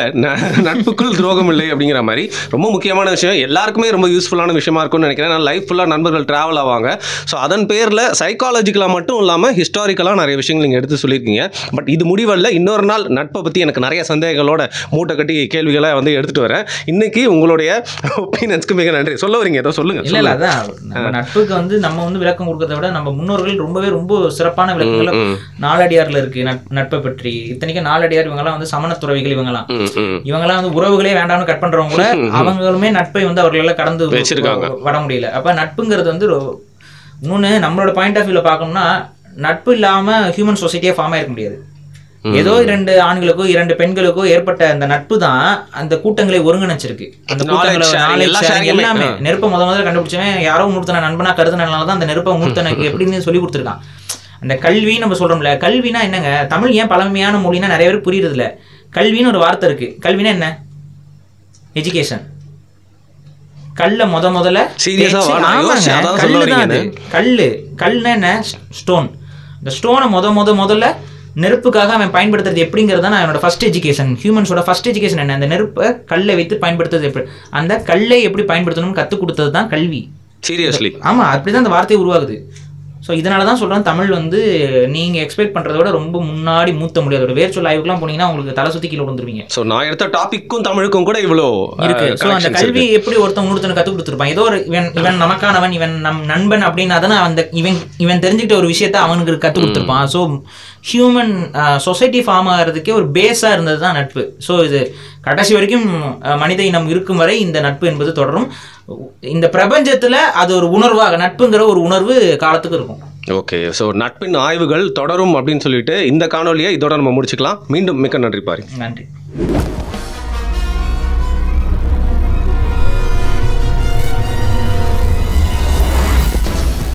நட்புக்குள் துரோகம் இல்லை அப்படிங்கிற மாதிரி ரொம்ப முக்கியமான விஷயம், எல்லாருக்குமே ரொம்ப யூஸ்ஃபுல்லான விஷயமா இருக்கும்னு நினைக்கிறேன். நான் லைஃப் ஃபுல்லாக நண்பர்கள் ட்ராவல் ஆவாங்க. ஸோ அதன் பேரில் சைக்காலஜிக்கலாக மட்டும் இல்லாமல் ஹிஸ்டாரிக்கலாக நிறைய விஷயங்கள் நீங்கள் எடுத்து சொல்லியிருக்கீங்க. பட் இது முடிவல்ல, இன்னொரு நாள் நட்பை பற்றி எனக்கு நிறைய சந்தேகங்களோட மூட்டை கட்டி கேள்விகளை வந்து எடுத்துகிட்டு வரேன். இன்னைக்கு உங்களுடைய ஒப்பீனியன்ஸ்க்கு மிக நன்றி. சொல்ல வரீங்க, ஏதோ சொல்லுங்க. இல்லை அதான் நம்ம நட்புக்கு வந்து நம்ம வந்து விளக்கம் கொடுக்கறத விட நம்ம முன்னோர்கள் ரொம்ப சிறப்பான விளக்கங்களை நாலடியார்ல இருக்கு நட்பை பற்றி. இத்தனைக்கும் நாலடியார் இவங்கெல்லாம் வந்து சமண துறவிகள், இவங்கெல்லாம் வந்து உறவுகளே வேண்டாம்னு கட் பண்றவங்க கூட அவங்களுமே நட்பை வந்து அவர்களால கடந்து வர முடியல. அப்ப நட்புங்கிறது வந்து இன்னொன்னு நம்மளோட பாயிண்ட் ஆஃப் வியூல பார்க்கணும்னா நட்பு இல்லாம ஹியூமன் சொசைட்டியா ஃபார்ம் ஆயிருக்க முடியாது. ஏதோ 2 ஆண்களுக்கோ 2 பெண்களுக்கோ ஏற்பட்ட அந்த நட்பு தான் அந்த கூட்டங்களை ஒருங்கிணைச்சிருக்கு. அந்த கூட்டங்களை எல்லாமே நெருப்பை முதல்ல கண்டுபிடிச்சவன் யாரோ இன்னொருத்தனை நண்பனா கருதுனாலதான் அந்த நெருப்பை இன்னொருத்தனுக்கு எப்படின்னு சொல்லி கொடுத்துருக்கான். அந்த கல்வி நம்ம சொல்றோம்ல, கல்வினா என்னங்க? தமிழ் ஏன் பழமையான மொழினா நிறைய பேருக்கு புரியுறது இல்ல. கல்வின்னு ஒரு வார்த்தை இருக்கு. கல்வினா என்ன? எஜுகேஷன். கல்ல முதல்ல கல்லுன்னா என்ன? ஸ்டோன். இந்த ஸ்டோனை முதல்ல நெருப்புக்காக அவன் பயன்படுத்துறது எப்படிங்கிறது தான் என்னோட ஃபர்ஸ்ட் எஜுகேஷன். ஹியூமன்ஸோட ஃபர்ஸ்ட் எஜுகேஷன் என்ன? அந்த நெருப்பை கல்லை வைத்து பயன்படுத்துறது எப்படி, அந்த கல்லை எப்படி பயன்படுத்தணும்னு கற்றுக் கொடுத்தது தான் கல்வி. சீரியஸ்லி ஆமா, அப்படிதான் அந்த வார்த்தை உருவாகுது. ஸோ இதனால தான் சொல்கிறேன், தமிழ் வந்து நீங்கள் எக்ஸ்பெக்ட் பண்ணுறத விட ரொம்ப முன்னாடி மூத்த முடியாது. ஒரு வேர்ச்சொல் ஆய்வுக்குலாம் போனீங்கன்னா உங்களுக்கு தலை சுற்றி கீழே விழுந்துருவீங்க. ஸோ நான் எடுத்த டாப்பிக்கும் தமிழுக்கும் கூட இவ்வளோ இருக்கு. ஸோ அந்த கல்வி எப்படி ஒருத்தன் இன்னொருத்தனை கற்றுக் கொடுத்துருப்பான். ஏதோ ஒரு இவன் நமக்கானவன், இவன் நம் நண்பன் அப்படின்னா தானே அந்த இவன் தெரிஞ்சுக்கிட்ட ஒரு விஷயத்த அவனுக்கு கற்றுக் கொடுத்துருப்பான். ஸோ ஹியூமன் சொசைட்டி ஃபார்ம் ஆகிறதுக்கே ஒரு பேஸாக இருந்தது தான் நட்பு. ஸோ இது கடைசி வரைக்கும் மனித இனம் இருக்கும் வரை இந்த நட்பு என்பது தொடரும். இந்த பிரபஞ்சத்தில் அது ஒரு உணர்வாக, நட்புங்கிற ஒரு உணர்வு காலத்துக்கு இருக்கும். ஓகே, ஸோ நட்பின் ஆய்வுகள் தொடரும் அப்படின்னு சொல்லிட்டு இந்த காணொலியை இதோட நம்ம முடிச்சுக்கலாம். மீண்டும் மிக்க நன்றி பாரி. நன்றி.